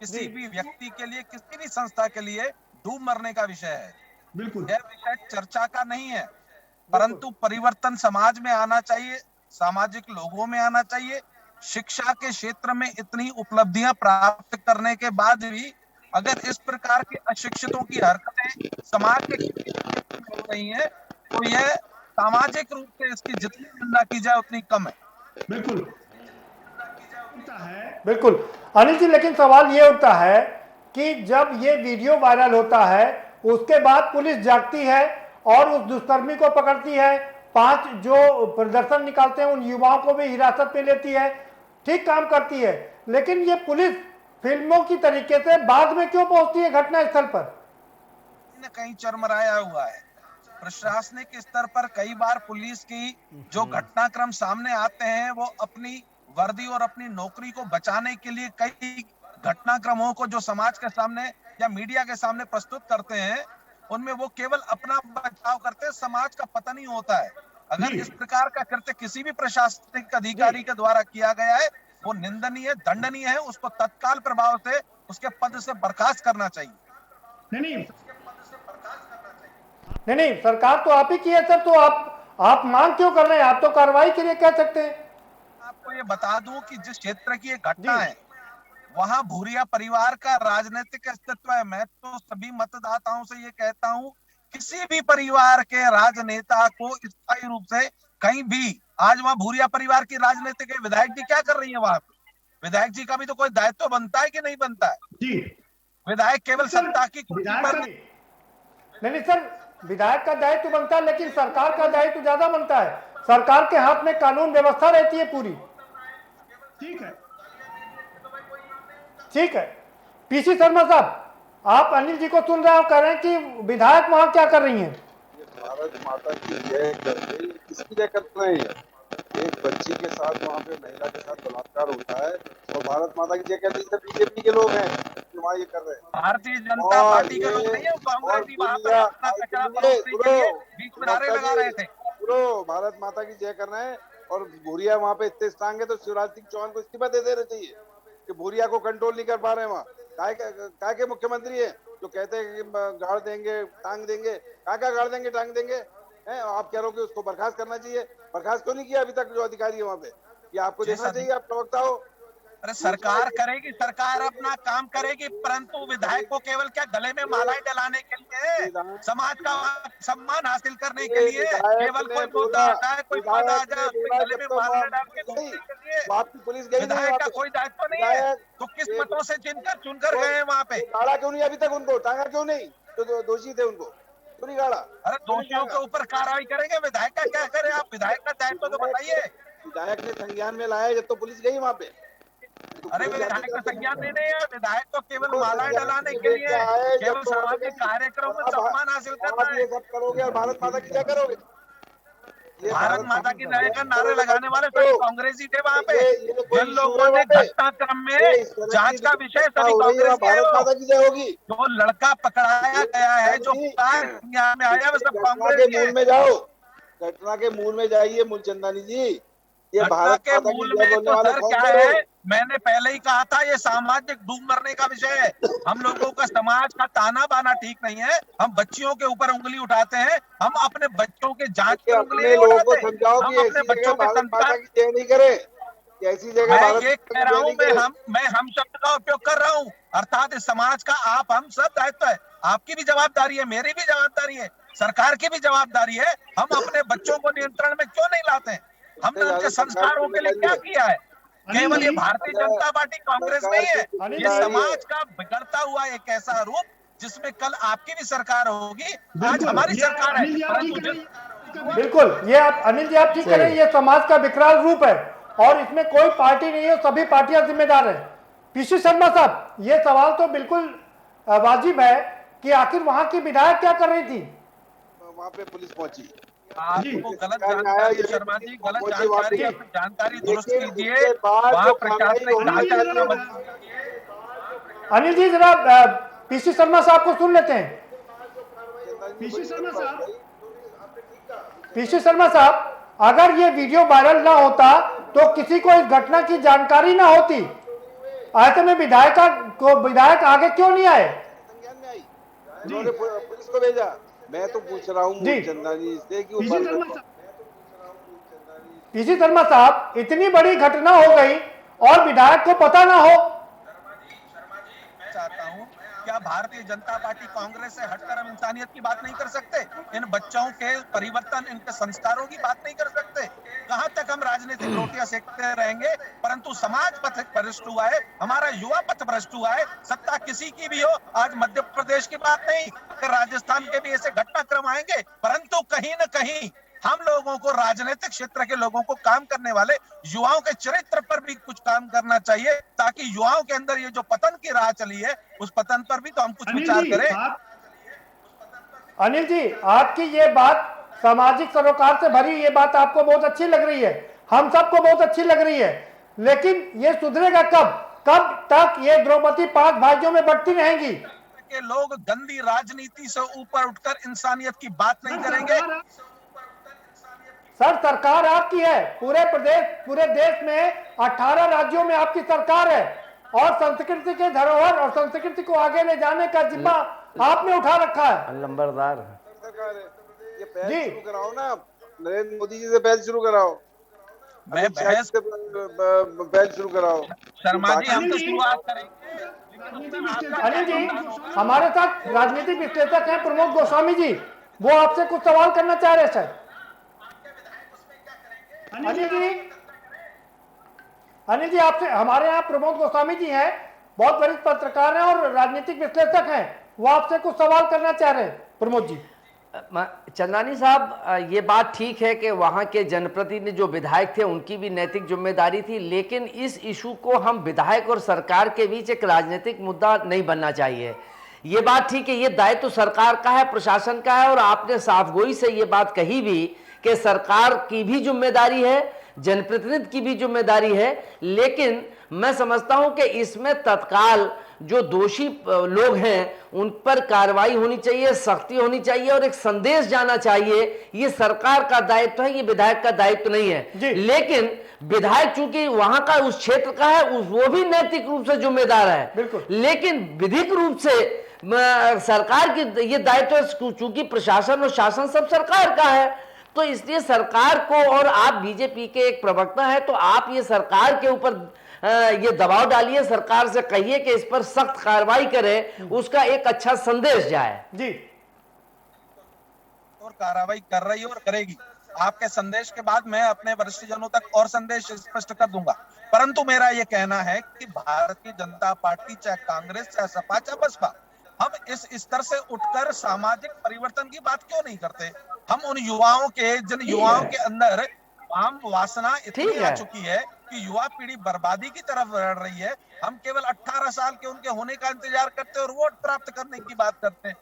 किसी भी व्यक्ति के लिए, किसी भी संस्था के लिए डूब मरने का विषय है। बिल्कुल, यह विषय चर्चा का नहीं है, परंतु परिवर्तन समाज में आना चाहिए, सामाजिक लोगों में आना चाहिए। शिक्षा के क्षेत्र में इतनी उपलब्धियां प्राप्त करने के बाद भी अगर इस प्रकार के अशिक्षितों की हरकतें समाज के हो रही हैं, तो यह सामाजिक रूप से इसकी जितनी निंदा की जाए उतनी कम है। बिल्कुल अनिल जी, लेकिन सवाल ये उठता है कि जब ये वीडियो वायरल होता है उसके बाद पुलिस जागती है और उस दुष्कर्मी को पकड़ती है, 5 जो प्रदर्शन निकालते हैं उन युवाओं को भी हिरासत में लेती है, ठीक काम करती है, लेकिन ये पुलिस फिल्मों की तरीके से बाद में क्यों पहुंचती है घटना स्थल पर? कहीं चरमराया हुआ है। प्रशासनिक स्तर पर कई बार पुलिस की जो घटनाक्रम सामने आते हैं वो अपनी वर्दी और अपनी नौकरी को बचाने के लिए कई घटनाक्रमों को जो समाज के सामने या मीडिया के सामने प्रस्तुत करते हैं, उनमें वो केवल अपना बचाव करते हैं, समाज का पतन ही होता है। अगर इस प्रकार का कृत्य किसी भी प्रशासनिक अधिकारी के द्वारा किया गया है, वो निंदनीय, दंडनीय है, उसको तत्काल प्रभाव से उसके पद से बर्खास्त करना चाहिए। नहीं, सरकार तो आप ही की है सर, तो आप मांग क्यों कर रहे हैं? आप तो कार्रवाई के लिए कह सकते हैं। आपको ये बता दूं कि जिस क्षेत्र की एक घटना है, वहां भूरिया परिवार का राजनीतिक अस्तित्व है। मैं तो सभी मतदाताओं से ये कहता हूं, किसी भी परिवार के राजनेता को स्थायी रूप से कहीं भी, आज वहां भूरिया परिवार की राजनीति के विधायक जी क्या कर रही है वहां पे? विधायक जी का भी तो कोई दायित्व बनता है कि नहीं बनता है? जी, विधायक केवल सत्ता की कुर्सी पर नहीं सर, विधायक का दायित्व बनता है, लेकिन सरकार का दायित्व ज्यादा बनता है। सरकार के हाथ में कानून व्यवस्था रहती है पूरी। ठीक है, ठीक है। पीसी शर्मा साहब, आप अनिल जी को सुन रहे हो, कह रहे हैं कि विधायक वहां क्या कर रही हैं? भारत माता की जय कर रही, किसकी जय कर रहे हैं? एक बच्ची के साथ वहाँ पे महिला के साथ बलात्कार होता है और भारत माता की जय कहते हैं। बीजेपी के लोग हैं जो वहाँ ये कर रहे हैं। भारतीय जनता पार्टी के लोग नहीं है, कांग्रेसी वहाँ पर अपना कचरा परोसने के लिए बीच में नारे लगा रहे थे। भारत माता की जय कर रहे हैं और भूरिया वहाँ पे इतने स्ट्रांग है, तो शिवराज सिंह चौहान को इस्तीफा दे देना चाहिए कि भूरिया को कंट्रोल नहीं कर पा रहे हैं वहाँ। काय के मुख्यमंत्री है जो कहते हैं कि गाड़ देंगे, टांग देंगे, क्या गाड़ देंगे, टांग देंगे हैं? आप कह रहे हो कि उसको बर्खास्त करना चाहिए। बर्खास्त क्यों नहीं किया अभी तक जो अधिकारी है वहाँ पे? ये आपको देखना चाहिए, आप प्रवक्ता हो। अरे सरकार करेगी, सरकार अपना काम करेगी, परंतु विधायक को केवल क्या गले में मालाएं डलाने के लिए, समाज का सम्मान हासिल करने के लिए केवल कोई मुद्दा आता है, कोई पद आ जाए, उसके गले में माला डाल के घूमने के लिए आपकी पुलिस गई, विधायक का कोई दायित्व नहीं है। तो किस मतों से चुनकर गए हैं वहाँ पे? गाड़ा क्यों नहीं अभी तक उनको? टांगा क्यों नहीं? तो दोषी थे, उनको क्यों नहीं गाड़ा? अरे दोषियों के ऊपर कार्रवाई करेंगे, विधायक का क्या करे? आप विधायक का दायित्व तो बताइए। विधायक ने संज्ञान में लाया जब तो पुलिस गई वहाँ पे। अरे विधायक का संज्ञान नहीं है, विधायक तो केवल मालाएं डलाने के लिए, केवल सामाजिक कार्यक्रम में सम्मान हासिल करना है। ये सब करोगे और भारत माता की जय करोगे? भारत माता की जय का नारे लगाने वाले सभी कांग्रेसी थे वहाँ पे। जिन लोगों ने घटनाक्रम में जांच का विषय सभी कांग्रेस के, भारत माता की जय होगी। जो लड़का पकड़ाया गया है, जो संज्ञान में आया, वो सब कांग्रेस के मूल में जाओ, घटना के मूल में जाइए मूलचंदानी जी। ये भारत के मूल में तो सर क्या है, मैंने पहले ही कहा था, ये सामाजिक डूब मरने का विषय है। हम लोगों का समाज का ताना बाना ठीक नहीं है। हम बच्चियों के ऊपर उंगली उठाते हैं, हम अपने बच्चों के जांच पर उंगली नहीं उठाते, हम अपने बच्चों के संस्कार की जय नहीं करे। ऐसी जगह मैं ये कह रहा हूँ, मैं हम शब्द का उपयोग कर रहा हूँ, अर्थात इस समाज का आप हम सब दायित्व है। आपकी भी जवाबदारी है, मेरी भी जवाबदारी है, सरकार की भी जवाबदारी है। हम अपने बच्चों को नियंत्रण में क्यों नहीं लाते हैं? हमने उनके संस्कारों के लिए क्या किया है? केवल ये भारतीय जनता पार्टी कांग्रेस नहीं है, ये समाज का बिगड़ता हुआ एक ऐसा रूप जिसमें कल आपकी भी सरकार होगी, आज हमारी सरकार है। बिल्कुल, ये आप अनिल जी आप ठीक कह रहे हैं, ये समाज का विकराल रूप है और इसमें कोई पार्टी नहीं है, सभी पार्टियां जिम्मेदार है। पीसी शर्मा साहब, ये सवाल तो बिल्कुल वाजिब है कि आखिर वहां की विधायक क्या कर रही थी? वहां पे पुलिस पहुंची। आपको गलत जानकारी, शर्मा जी, गलत जानकारी दुरुस्त कीजिए। वहाँ प्रशासनिक ढांचा। अनिल जी जरा पीसी शर्मा साहब को सुन लेते हैं। पीसी शर्मा साहब, अगर ये वीडियो वायरल ना होता तो किसी को इस घटना की जानकारी ना होती, ऐसे में विधायक आगे क्यों नहीं आए? उन्होंने पुलिस को भेजा। मैं तो पूछ रहा हूँ मूलचंदानी से कि पीसी शर्मा साहब, इतनी बड़ी घटना हो गई और विधायक को पता ना हो। चाहता हूँ, क्या भारतीय जनता पार्टी कांग्रेस से हटकर हम इंसानियत की बात नहीं कर सकते? इन बच्चों के परिवर्तन, इनके संस्कारों की बात नहीं कर सकते? कहाँ तक हम राजनीतिक रोटियां सेकते रहेंगे? परंतु समाज पथ भ्रष्ट हुआ है, हमारा युवा पथ भ्रष्ट हुआ है। सत्ता किसी की भी हो, आज मध्य प्रदेश की बात नहीं, राजस्थान के भी ऐसे घटनाक्रम आएंगे, परंतु कहीं न कहीं हम लोगों को, राजनीतिक क्षेत्र के लोगों को, काम करने वाले युवाओं के चरित्र पर भी कुछ काम करना चाहिए, ताकि युवाओं के अंदर ये जो पतन की राह चली है, उस पतन पर भी तो हम कुछ विचार करें। अनिल जी, आपकी ये बात सामाजिक सरोकार से भरी, ये बात आपको बहुत अच्छी लग रही है, हम सबको बहुत अच्छी लग रही है, लेकिन ये सुधरेगा कब तक ये द्रौपदी 5 भाइयों में बढ़ती रहेंगी? के लोग गंदी राजनीति से ऊपर उठकर इंसानियत की बात नहीं करेंगे। सर, सरकार आपकी है, पूरे देश में 18 राज्यों में आपकी सरकार है और संस्कृति के धरोहर और संस्कृति को आगे ले जाने का जिम्मा आपने उठा रखा है। नंबरदार ये पहल शुरू कराओ ना, नरेंद्र मोदी जी से पहल शुरू कराओ। मैं बहस पहल शुरू कराओ। शर्मा जी हम तो शुरुआत करेंगे। अनिल जी, हमारे साथ राजनीतिक विश्लेषक हैं प्रमोद गोस्वामी जी, वो आपसे कुछ सवाल करना चाह रहे हैं सर। अनिल जी आपसे, हमारे यहाँ प्रमोद गोस्वामी जी हैं, बहुत वरिष्ठ पत्रकार हैं और राजनीतिक विश्लेषक हैं, वो आपसे कुछ सवाल करना चाह रहे हैं। प्रमोद जी। चंदानी साहब, ये बात ठीक है कि वहाँ के जनप्रतिनिधि जो विधायक थे उनकी भी नैतिक जिम्मेदारी थी, लेकिन इस इशू को हम विधायक और सरकार के बीच एक राजनीतिक मुद्दा नहीं बनना चाहिए। ये बात ठीक है, ये दायित्व तो सरकार का है, प्रशासन का है, और आपने साफगोई से ये बात कही भी कि सरकार की भी जिम्मेदारी है, जनप्रतिनिधि की भी जिम्मेदारी है, लेकिन मैं समझता हूं कि इसमें तत्काल जो दोषी लोग हैं उन पर कार्रवाई होनी चाहिए, सख्ती होनी चाहिए और एक संदेश जाना चाहिए। ये सरकार का दायित्व है, ये विधायक का दायित्व नहीं है। लेकिन विधायक चूंकि वहां का उस क्षेत्र का है, वो भी नैतिक रूप से जिम्मेदार है, लेकिन विधिक रूप से सरकार की ये दायित्व, चूंकि प्रशासन और शासन सब सरकार का है, तो इसलिए सरकार को, और आप बीजेपी के एक प्रवक्ता है तो आप ये सरकार के ऊपर ये दबाव डालिए, सरकार से कहिए कि इस पर सख्त कार्रवाई करे, उसका एक अच्छा संदेश जाए। जी, और कार्रवाई कर रही है और करेगी। आपके संदेश के बाद मैं अपने वरिष्ठजनों तक और संदेश स्पष्ट कर दूंगा, परंतु मेरा ये कहना है कि भारतीय जनता पार्टी, चाहे कांग्रेस, चाहे सपा, चाहे बसपा, हम इस स्तर से उठकर सामाजिक परिवर्तन की बात क्यों नहीं करते? हम उन युवाओं के, जिन युवाओं के अंदर वाम वासना इतनी आ चुकी है कि युवा पीढ़ी बर्बादी की तरफ बढ़ रही है, हम केवल 18 साल के उनके होने का इंतजार करते हैं और वोट प्राप्त करने की बात करते हैं।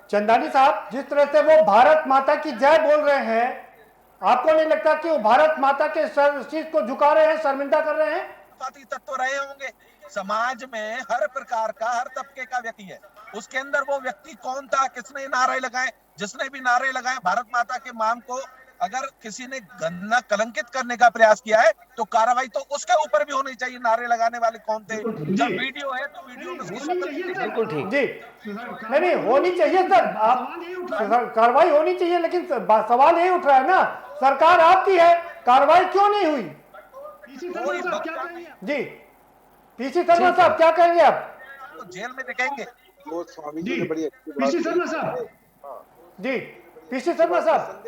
चंदानी साहब, जिस तरह से वो भारत माता की जय बोल रहे हैं, आपको नहीं लगता कि वो भारत माता के शीश को झुका रहे हैं, शर्मिंदा कर रहे हैं? तत्व रहे होंगे। समाज में हर प्रकार का, हर तबके का व्यक्ति है, उसके अंदर वो व्यक्ति कौन था, किसने नारे लगाए? जिसने भी नारे लगाए भारत माता के मान को अगर किसी ने गंदा कलंकित करने का प्रयास किया है तो कार्रवाई तो उसके ऊपर भी होनी चाहिए। नारे लगाने वाले कौन थे? जब वीडियो है तो वीडियो में बिल्कुल ठीक जी, नहीं होनी चाहिए सर, आप कार्रवाई होनी चाहिए, लेकिन सवाल यही उठ रहा है ना, सरकार आपकी है, कार्रवाई क्यों नहीं हुई? जी, पीसी शर्मा साहब क्या कहेंगे आप? तो जेल में दिखेंगे वो स्वामी जी ने बड़ी अच्छी बात पीसी शर्मा साहब। जी, पीसी शर्मा साहब,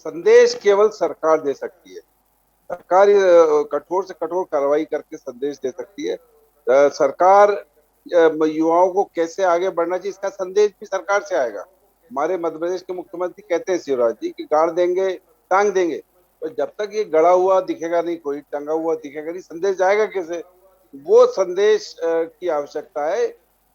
संदेश केवल सरकार दे सकती है। सरकार कठोर से कठोर कार्रवाई करके संदेश दे सकती है। सरकार युवाओं को कैसे आगे बढ़ना चाहिए, इसका संदेश भी सरकार से आएगा। हमारे मध्य प्रदेश के मुख्यमंत्री कहते हैं शिवराज जी कि गाड़ देंगे, टांग देंगे, तो जब तक ये गड़ा हुआ दिखेगा नहीं, कोई टंगा हुआ दिखेगा नहीं, संदेश जाएगा कैसे? वो संदेश की आवश्यकता है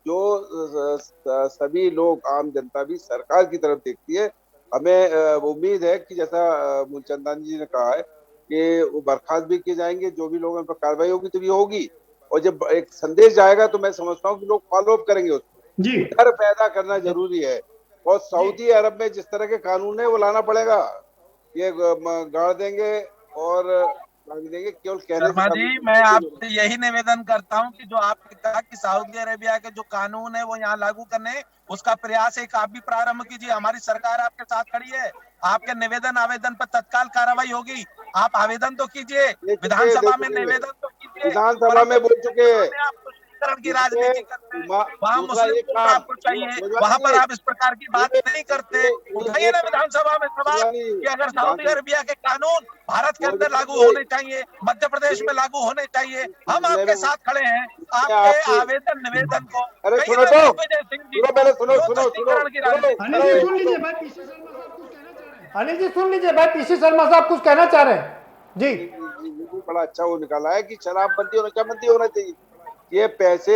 जो सभी लोग, आम जनता भी सरकार की तरफ देखती है। हमें उम्मीद है कि जैसा मूलचंदानी जी ने कहा है कि वो बर्खास्त भी किए जाएंगे, जो भी लोगों पर कार्रवाई होगी तो ये होगी, और जब एक संदेश जाएगा तो मैं समझता हूँ कि लोग फॉलो अप करेंगे उसको। डर पैदा करना जरूरी है, और सऊदी अरब में जिस तरह के कानून है वो लाना पड़ेगा। ये गाड़ देंगे और देंगे केवल कहने। शर्मा जी, मैं आपसे यही निवेदन करता हूं कि जो आपने कहा कि सऊदी अरेबिया के जो कानून है वो यहाँ लागू करने, उसका प्रयास एक आप भी प्रारंभ कीजिए। हमारी सरकार आपके साथ खड़ी है, आपके निवेदन आवेदन पर तत्काल कार्रवाई होगी। आप आवेदन तो कीजिए, विधानसभा में निवेदन तो कीजिए। विधानसभा में बोल चुके हैं की राजनीति करते हैं, वहाँ मुस्लिम आपको चाहिए, वहाँ पर आप इस प्रकार की बात नहीं करते। उठाइए ना विधानसभा में सवाल कि अगर सऊदी अरबिया के कानून भारत के अंदर लागू होने चाहिए, मध्य प्रदेश में लागू होने चाहिए, हम आपके साथ खड़े हैं। आपके आवेदन निवेदन को अनिल जी सुन लीजिए, भाई पीसी शर्मा साहब कुछ कहना चाह रहे हैं। जी, बड़ा अच्छा वो निकाला है कि शराबबंदी और नशाबंदी होना चाहिए। ये पैसे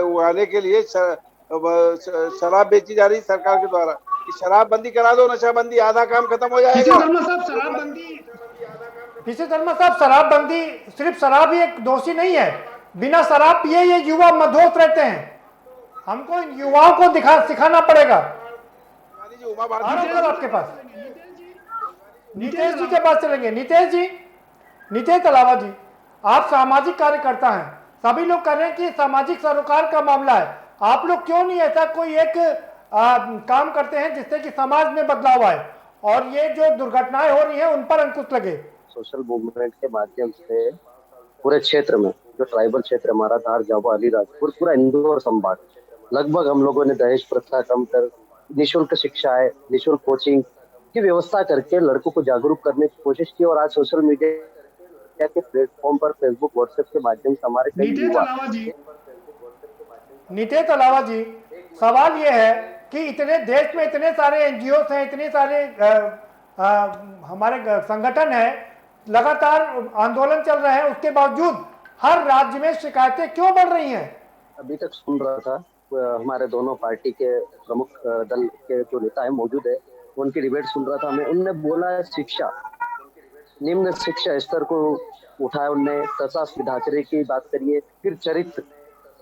उगाने के लिए शराब बेची जा रही सरकार के द्वारा, कि शराबबंदी करा दो, नशाबंदी, आधा काम खत्म हो जाएगा। पीसी शर्मा साहब, शराबबंदी, सिर्फ शराब ही एक दोषी नहीं है, बिना शराब पिए ये युवा मदहोश रहते हैं। हमको युवाओं को सिखाना पड़ेगा। आपके पास नीतीश जी के पास चलेंगे। नीतीश अलावा जी, आप सामाजिक कार्यकर्ता हैं, सभी लोग कह रहे हैं कि सामाजिक सरोकार का मामला है, आप लोग क्यों नहीं ऐसा कोई एक काम करते हैं जिससे कि समाज में बदलाव आए? और ये जो दुर्घटनाएं हो रही हैं उन पर अंकुश लगे। सोशल मूवमेंट के माध्यम से पूरे क्षेत्र में, जो ट्राइबल क्षेत्र हमारा धार, झाबुआ, अलीराजपुर, पूरा इंदौर संभाग, लगभग हम लोगों ने दहेज प्रथा कम कर, निःशुल्क शिक्षा है, निःशुल्क कोचिंग की व्यवस्था करके लड़कों को जागरूक करने की कोशिश की। और आज सोशल मीडिया के प्लेटफॉर्म पर, फेसबुक, व्हाट्सएप के माध्यम से हमारे कई युवा। नीतीश अलावा जी, सवाल ये है कि इतने देश में इतने सारे एनजीओ हैं, इतने सारे हमारे संगठन हैं, लगातार आंदोलन चल रहे हैं, उसके बावजूद हर राज्य में शिकायतें क्यों बढ़ रही हैं? अभी तक सुन रहा था, हमारे दोनों पार्टी के प्रमुख दल के जो नेता है मौजूद है, उनकी डिबेट सुन रहा था मैं। उनने बोला शिक्षा, निम्न शिक्षा स्तर को उठाया उनने, प्रशासनिक ढांचे की बात करिए, फिर चरित्र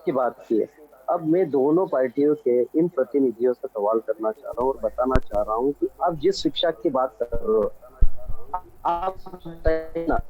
की बात की है। अब मैं दोनों पार्टियों के इन प्रतिनिधियों से सवाल करना चाह रहा हूँ और बताना चाह रहा हूँ कि आप जिस शिक्षा की बात कर रहे हो, आप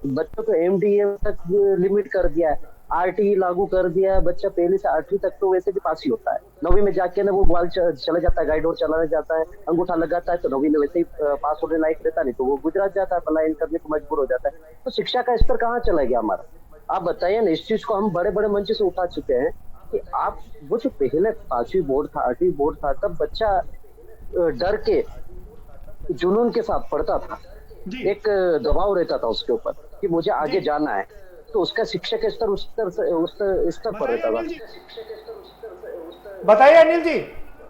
बच्चों को एमडीए तक लिमिट कर दिया है, आरटी लागू कर दिया है, बच्चा पहली से 8वीं तक तो वैसे भी पास ही होता है, 9वीं में जाके ना वो ग्वाल चला जाता है, गाइड और चलाने जाता है, अंगूठा लगाता है तो 9वीं में वैसे ही पास होने लायक रहता, नहीं तो वो गुजरात जाता है, पलायन करने को मजबूर हो जाता है। तो शिक्षा का स्तर कहाँ चला गया हमारा? आप बताइए ना। इस चीज को हम बड़े बड़े मंच से उठा चुके हैं कि आप वो जो पहले 5वीं बोर्ड था, 8वीं बोर्ड था, तब बच्चा डर के जुनून के साथ पढ़ता था, एक दबाव रहता था उसके ऊपर कि मुझे आगे जाना है, तो उसका शिक्षा का स्तर उस स्तर पर रहता था। बताइए अनिल जी,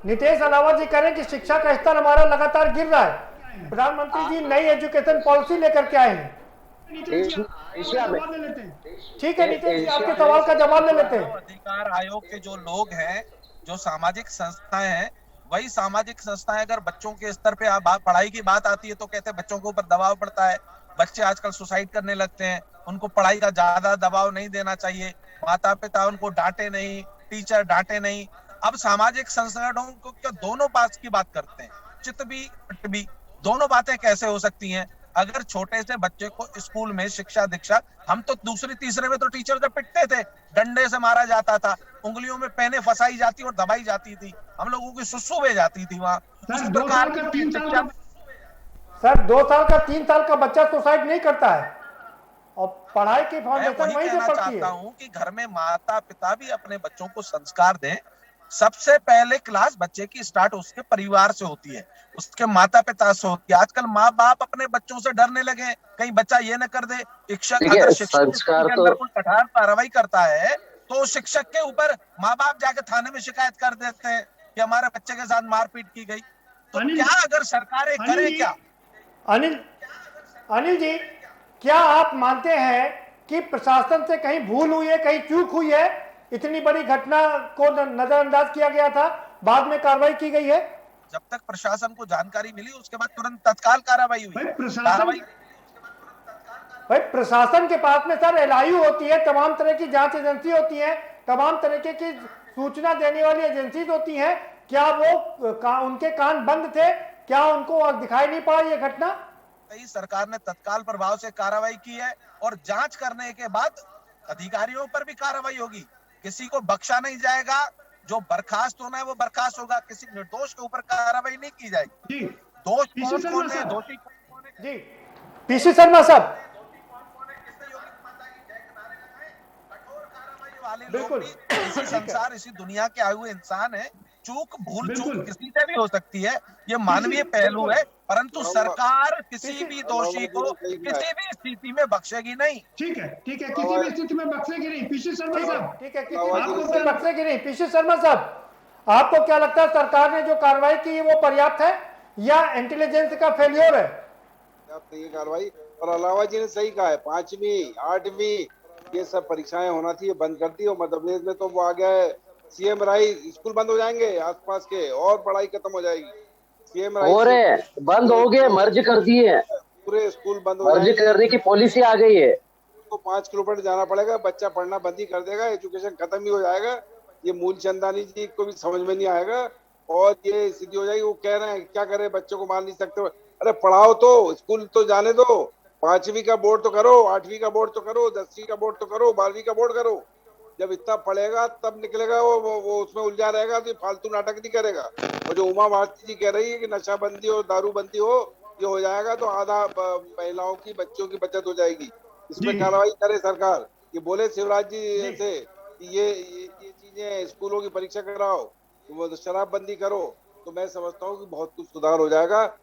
नीतीश अलावा जी कह रहे हैं कि शिक्षा का स्तर हमारा लगातार गिर रहा है, प्रधानमंत्री जी नई एजुकेशन पॉलिसी लेकर के आए हैं। ठीक है नीतीश जी, आपके सवाल का जवाब ले लेते हैं। अधिकार आयोग के जो लोग हैं, जो सामाजिक संस्थाएं हैं, वही सामाजिक संस्थाएं अगर बच्चों के स्तर पे पढ़ाई की बात आती है तो कहते हैं बच्चों के ऊपर दबाव पड़ता है, बच्चे आजकल सुसाइड करने लगते हैं, उनको पढ़ाई का ज्यादा दबाव नहीं देना चाहिए, माता पिता उनको डांटे नहीं, टीचर डांटे नहीं। अब सामाजिक संगठनों को क्या दोनों बात की बात करते हैं, चित भी पट भी, दोनों बातें कैसे हो सकती हैं? अगर छोटे से बच्चे को स्कूल में शिक्षा दीक्षा, हम तो दूसरे तीसरे में तो टीचर जब पिटते थे, डंडे से मारा जाता था, उंगलियों में पेने फंसाई जाती और दबाई जाती थी, हम लोगों की सुसु बह जाती थी वहां। सर 2 साल का 3 साल का बच्चा सुसाइड नहीं करता है, और पढ़ाई की फाउंडेशन वहीं से पड़ती है। चाहता हूं कि घर में माता पिता भी अपने बच्चों को संस्कार दें। सबसे पहले क्लास बच्चे की स्टार्ट उसके परिवार से होती है, उसके माता पिता से होती है। आजकल माँ बाप अपने बच्चों से डरने लगे, कहीं बच्चा ये न कर दे। शिक्षक अगर शिक्षक के अंदर कोई कठोर कार्रवाई करता है तो शिक्षक के ऊपर माँ बाप जाके थाने में शिकायत कर देते हैं कि हमारे बच्चे के साथ मारपीट की गई। तो क्या अगर सरकारें करें क्या? अनिल जी, क्या आप मानते हैं कि प्रशासन से कहीं भूल हुई है, कहीं चूक हुई है? इतनी बड़ी घटना को नजरअंदाज किया गया था, बाद में कार्रवाई की गई है। जब तक प्रशासन को जानकारी मिली उसके बाद तुरंत तत्काल कार्रवाई हुई। भाई प्रशासन के पास में सर एलआईयू होती है, तमाम तरह की जांच एजेंसी होती है, तमाम तरीके की सूचना देने वाली एजेंसी होती हैं। क्या वो उनके कान बंद थे? क्या उनको दिखाई नहीं पड़ा ये घटना? सरकार ने तत्काल प्रभाव से कार्रवाई की है और जांच करने के बाद अधिकारियों पर भी कार्रवाई होगी। किसी को बख्शा नहीं जाएगा, जो बर्खास्त होना है वो बर्खास्त होगा, किसी निर्दोष के ऊपर कार्रवाई नहीं की जाएगी। दोष कौन है, दोषी कौन है? जी पीसी शर्मा साहब, बिल्कुल इसी संसार इसी दुनिया के आए हुए इंसान है, चूक भूल चूक किसी से भी हो सकती है, ये मानवीय पहलू है, परंतु सरकार किसी भी दोषी को किसी भी स्थिति में बख्शेगी नहीं। ठीक है, किसी भी स्थिति में बख्शेगी नहीं। पीसी शर्मा साहब, ठीक है, किसी भी बख्शेगी नहीं। पीसी शर्मा साहब, आपको क्या लगता है सरकार ने जो कार्रवाई की है वो पर्याप्त है या इंटेलिजेंस का फेलियर है? कार्रवाई, और अलावा जी ने सही कहा है, 5वीं 8वीं ये सब परीक्षाएं होना चाहिए, बंद कर दी। और मध्य प्रदेश में तो वो आ गया है सीएम राइज, स्कूल बंद हो जाएंगे आसपास के और पढ़ाई खत्म हो जाएगी। सीएम राइज बंद हो गए, मर्ज कर दिए, पूरे स्कूल बंद हो जाएंगे, मर्ज करने की पॉलिसी आ गई है। तो 5 किलोमीटर जाना पड़ेगा, बच्चा पढ़ना बंद ही कर देगा, एजुकेशन खत्म ही हो जाएगा। ये मूलचंदानी जी को भी समझ में नहीं आएगा और ये स्थिति हो जाएगी। वो कह रहे हैं क्या करें, बच्चों को मार नहीं सकते। अरे पढ़ाओ तो, स्कूल तो जाने दो, 5वीं का बोर्ड तो करो, 8वीं का बोर्ड तो करो, 10वीं का बोर्ड तो करो, 12वीं का बोर्ड करो। जब इतना पढ़ेगा तब निकलेगा वो उसमें उलझा रहेगा, तो फालतू नाटक नहीं करेगा। और जो उमा भारती जी कह रही है कि नशाबंदी और दारूबंदी हो, ये हो जाएगा तो आधा महिलाओं की बच्चों की बचत हो जाएगी। इसमें जी। कार्रवाई करे सरकार। ये बोले शिवराज जी से कि ये चीजें स्कूलों की परीक्षा कराओ, वो शराबबंदी करो, तो मैं समझता हूँ कि बहुत कुछ सुधार हो जाएगा। और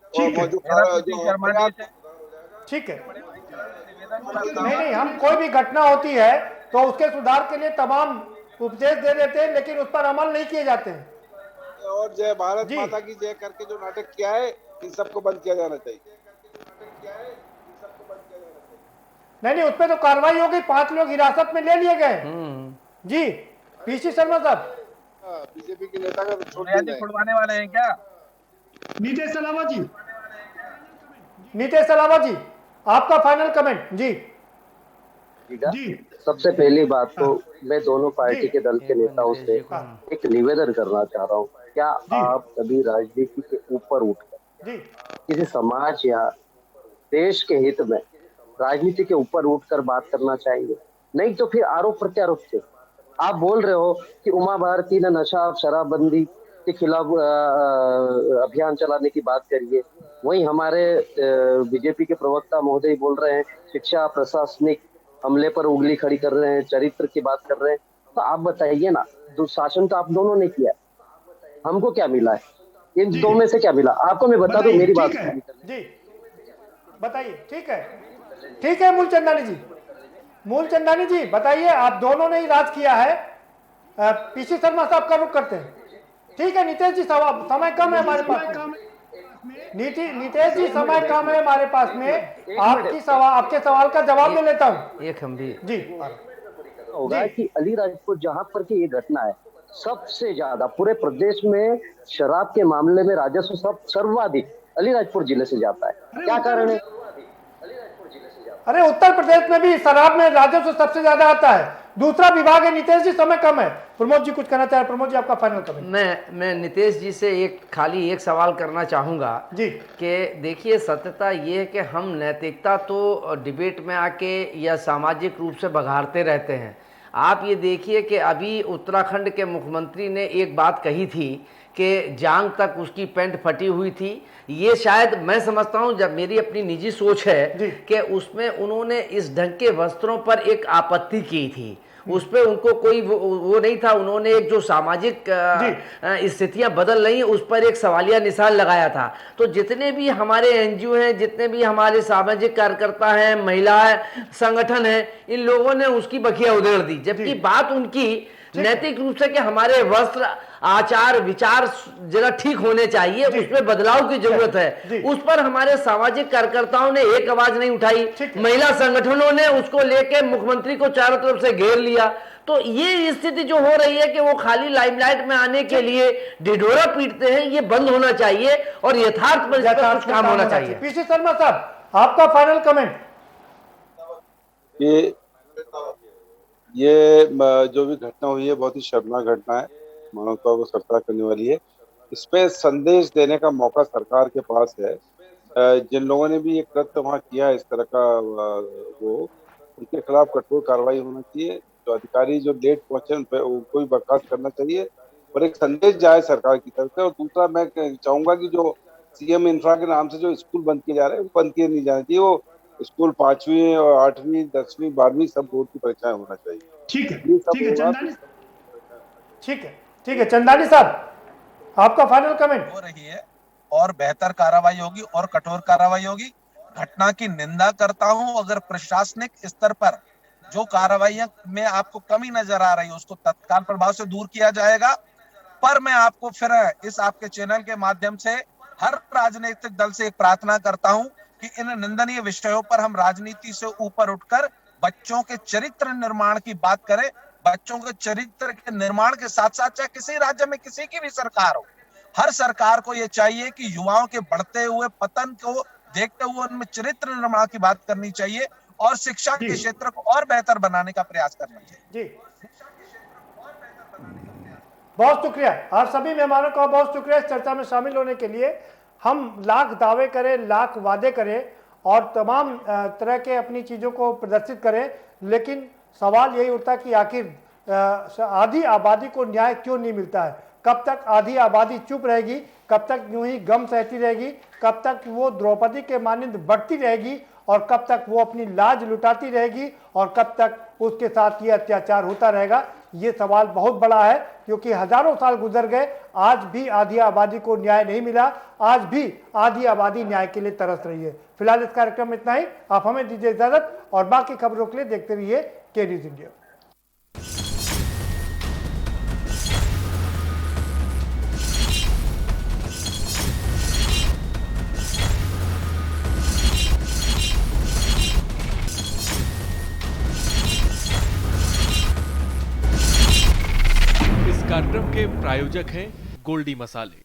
ठीक है, नहीं, हम कोई भी घटना होती है तो उसके सुधार के लिए तमाम उपदेश दे देते हैं, लेकिन उस पर अमल नहीं किए जाते हैं। और जय भारत माता की जय करके जो नाटक किया है, इन सबको बंद किया जाना चाहिए। नहीं, उस पर तो कार्रवाई हो गई, 5 लोग हिरासत में ले लिए गए। जी, पीसी शर्मा साहब, बीजेपी के नेता का तो छुड़वाने वाले हैं क्या? नीतीश सलावा जी, आपका फाइनल कमेंट। जी सबसे पहली बात तो मैं दोनों पार्टी के दल के नेताओं से एक निवेदन करना चाह रहा हूँ, क्या आप कभी राजनीति के ऊपर उठकर किसी समाज या देश के हित में राजनीति के ऊपर उठकर बात करना चाहिए? नहीं तो फिर आरोप प्रत्यारोप से आप बोल रहे हो कि उमा भारती ने नशा शराबबंदी के खिलाफ अभियान चलाने की बात करिए, वहीं हमारे बीजेपी के प्रवक्ता महोदय बोल रहे हैं शिक्षा प्रशासनिक हमले पर उंगली खड़ी कर रहे हैं, चरित्र की बात कर रहे हैं। तो आप बताइए ना, दुशासन तो आप दोनों ने किया, हमको क्या मिला है? इन दो में से क्या मिला आपको? मैं बता दूं, मेरी बात जी बताइए। ठीक है मूलचंदानी जी बताइए, आप दोनों ने ही राज किया है। पीसी शर्मा साहब का रुख करते हैं। ठीक है नीतीश जी, समय कम है हमारे पास में। नीतीश जी, समय कम है हमारे पास में। आपके सवाल का जवाब ले लेता हूँ। एक हम भी जी होगा कि अलीराजपुर जहाँ पर की ये घटना है, सबसे ज्यादा पूरे प्रदेश में शराब के मामले में राजस्व सर्वाधिक अलीराजपुर जिले से जाता है। क्या कारण है? अरे उत्तर प्रदेश में भी शराब में राजस्व सबसे ज्यादा आता है। दूसरा विभाग है। नीतीश जी, समय कम है। प्रमोद जी कुछ कहना चाह रहे? प्रमोद जी, आपका फाइनल कमेंट। मैं नीतीश जी से एक सवाल करना चाहूँगा जी, कि देखिए, सत्यता ये है कि हम नैतिकता तो डिबेट में आके या सामाजिक रूप से बघाड़ते रहते हैं। आप ये देखिए कि अभी उत्तराखंड के मुख्यमंत्री ने एक बात कही थी कि जांग तक उसकी पैंट फटी हुई थी। ये शायद मैं समझता हूँ, जब मेरी अपनी निजी सोच है कि उसमें उन्होंने इस ढंग के वस्त्रों पर एक आपत्ति की थी। उस पर उनको कोई वो नहीं था। उन्होंने एक जो सामाजिक स्थितियां बदल रही हैं उस पर एक सवालिया निशान लगाया था। तो जितने भी हमारे एनजीओ हैं, जितने भी हमारे सामाजिक कार्यकर्ता हैं, महिला संगठन हैं, इन लोगों ने उसकी बखिया उधेड़ दी। जबकि बात उनकी नैतिक रूप से कि हमारे वस्त्र आचार विचार जरा ठीक होने चाहिए, उसमें बदलाव की जरूरत है। उस पर हमारे सामाजिक कार्यकर्ताओं ने एक आवाज नहीं उठाई। महिला संगठनों ने उसको लेके मुख्यमंत्री को चारों तरफ से घेर लिया। तो ये स्थिति जो हो रही है कि वो खाली लाइमलाइट में आने के लिए ढिढोरा पीटते हैं, ये बंद होना चाहिए और यथार्थ पर कुछ काम होना चाहिए। पीसी शर्मा साहब, आपका फाइनल कमेंट। ये जो भी घटना हुई है बहुत ही शर्मनाक घटना है, मानवता को सरकार करने वाली है। इस पे संदेश देने का मौका सरकार के पास है। जिन लोगों ने भी ये कृत्य वहाँ किया इस तरह का, वो उनके खिलाफ कठोर कार्रवाई होना चाहिए। जो अधिकारी जो लेट पहुंचे उन पर उनको भी बर्खास्त करना चाहिए और एक संदेश जाए सरकार की तरफ से। और दूसरा मैं चाहूंगा कि जो सीएम इंफ्रा के नाम से जो स्कूल बंद किए जा रहे हैं वो बंद किए नहीं जाने चाहिए। वो स्कूल 5वीं और 8वीं 10वीं 12वीं सब बोर्ड की परीक्षाएं होना चाहिए। ठीक है चंदानी साहब, आपका फाइनल कमेंट। हो रही है और बेहतर कार्रवाई होगी और कठोर कार्रवाई होगी। घटना की निंदा करता हूं। अगर प्रशासनिक स्तर पर जो कार्रवाइयां में आपको कमी नजर आ रही है उसको तत्काल प्रभाव से दूर किया जाएगा। पर मैं आपको फिर इस आपके चैनल के माध्यम से हर राजनीतिक दल से एक प्रार्थना करता हूं कि इन निंदनीय विषयों पर हम राजनीति से ऊपर उठकर बच्चों के चरित्र निर्माण की बात करें। बच्चों के चरित्र के निर्माण के साथ साथ चाहे किसी राज्य में किसी की भी सरकार हो, हर सरकार को यह चाहिए कि युवाओं के बढ़ते हुए पतन को देखते हुए उनमें चरित्र निर्माण की बात करनी चाहिए और शिक्षा के क्षेत्र को और बेहतर बनाने का प्रयास करना चाहिए। जी, बहुत शुक्रिया आप सभी मेहमानों का, बहुत शुक्रिया इस चर्चा में शामिल होने के लिए। हम लाख दावे करें, लाख वादे करें और तमाम तरह के अपनी चीज़ों को प्रदर्शित करें, लेकिन सवाल यही उठता है कि आखिर आधी आबादी को न्याय क्यों नहीं मिलता है। कब तक आधी आबादी चुप रहेगी, कब तक यूं ही गम सहती रहेगी, कब तक वो द्रौपदी के मानिंद बढ़ती रहेगी और कब तक वो अपनी लाज लुटाती रहेगी और कब तक उसके साथ ये अत्याचार होता रहेगा। ये सवाल बहुत बड़ा है क्योंकि हजारों साल गुजर गए, आज भी आधी आबादी को न्याय नहीं मिला, आज भी आधी आबादी न्याय के लिए तरस रही है। फिलहाल इस कार्यक्रम में इतना ही। आप हमें दीजिए इजाजत और बाकी खबरों के लिए देखते रहिए के न्यूज़ इंडिया। कार्यक्रम के प्रायोजक हैं गोल्डी मसाले।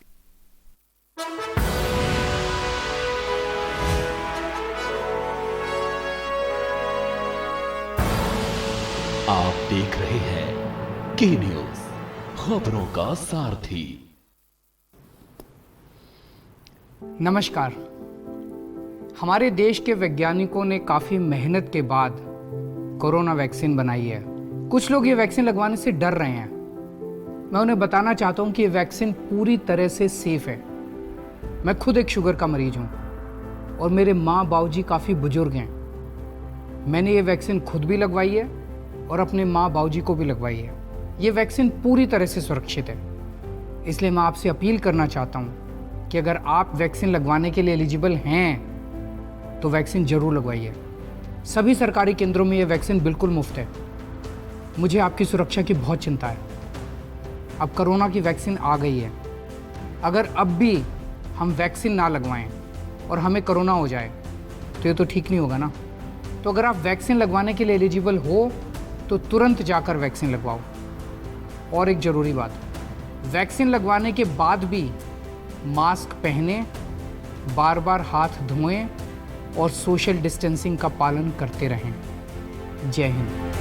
आप देख रहे हैं के न्यूज, खबरों का सारथी। नमस्कार। हमारे देश के वैज्ञानिकों ने काफी मेहनत के बाद कोरोना वैक्सीन बनाई है। कुछ लोग ये वैक्सीन लगवाने से डर रहे हैं। मैं उन्हें बताना चाहता हूं कि ये वैक्सीन पूरी तरह से सेफ है। मैं खुद एक शुगर का मरीज हूं और मेरे माँ बाबूजी काफ़ी बुजुर्ग हैं। मैंने ये वैक्सीन खुद भी लगवाई है और अपने माँ बाबूजी को भी लगवाई है। ये वैक्सीन पूरी तरह से सुरक्षित है। इसलिए मैं आपसे अपील करना चाहता हूं कि अगर आप वैक्सीन लगवाने के लिए एलिजिबल हैं तो वैक्सीन ज़रूर लगवाइए। सभी सरकारी केंद्रों में ये वैक्सीन बिल्कुल मुफ्त है। मुझे आपकी सुरक्षा की बहुत चिंता है। अब कोरोना की वैक्सीन आ गई है। अगर अब भी हम वैक्सीन ना लगवाएं और हमें कोरोना हो जाए तो ये तो ठीक नहीं होगा ना। तो अगर आप वैक्सीन लगवाने के लिए एलिजिबल हो तो तुरंत जाकर वैक्सीन लगवाओ। और एक ज़रूरी बात, वैक्सीन लगवाने के बाद भी मास्क पहने, बार बार हाथ धोएं और सोशल डिस्टेंसिंग का पालन करते रहें। जय हिंद।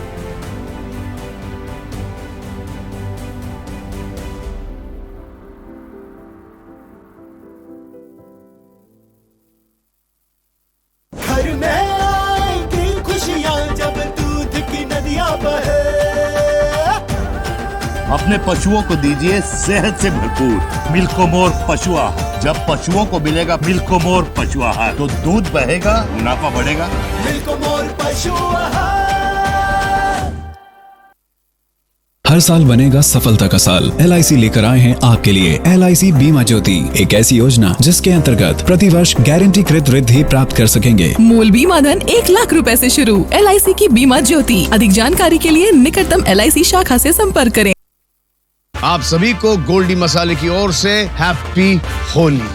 घर में आएगी खुशियां जब दूध की नदियां बहे। अपने पशुओं को दीजिए सेहत से भरपूर मिल्कोमोर पशु आहार। जब पशुओं को मिलेगा मिल्कोमोर पशु आहार तो दूध बहेगा, मुनाफा बढ़ेगा। मिल्कोमोर पशु आहार। हर साल बनेगा सफलता का साल। LIC लेकर आए हैं आपके लिए LIC बीमा ज्योति, एक ऐसी योजना जिसके अंतर्गत प्रतिवर्ष गारंटीकृत वृद्धि प्राप्त कर सकेंगे। मूल बीमा धन 1 लाख रुपए से शुरू। LIC की बीमा ज्योति। अधिक जानकारी के लिए निकटतम LIC शाखा से संपर्क करें। आप सभी को गोल्डी मसाले की ओर से हैप्पी होली।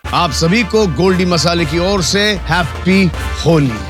आप सभी को गोल्डी मसाले की ओर से हैप्पी होली।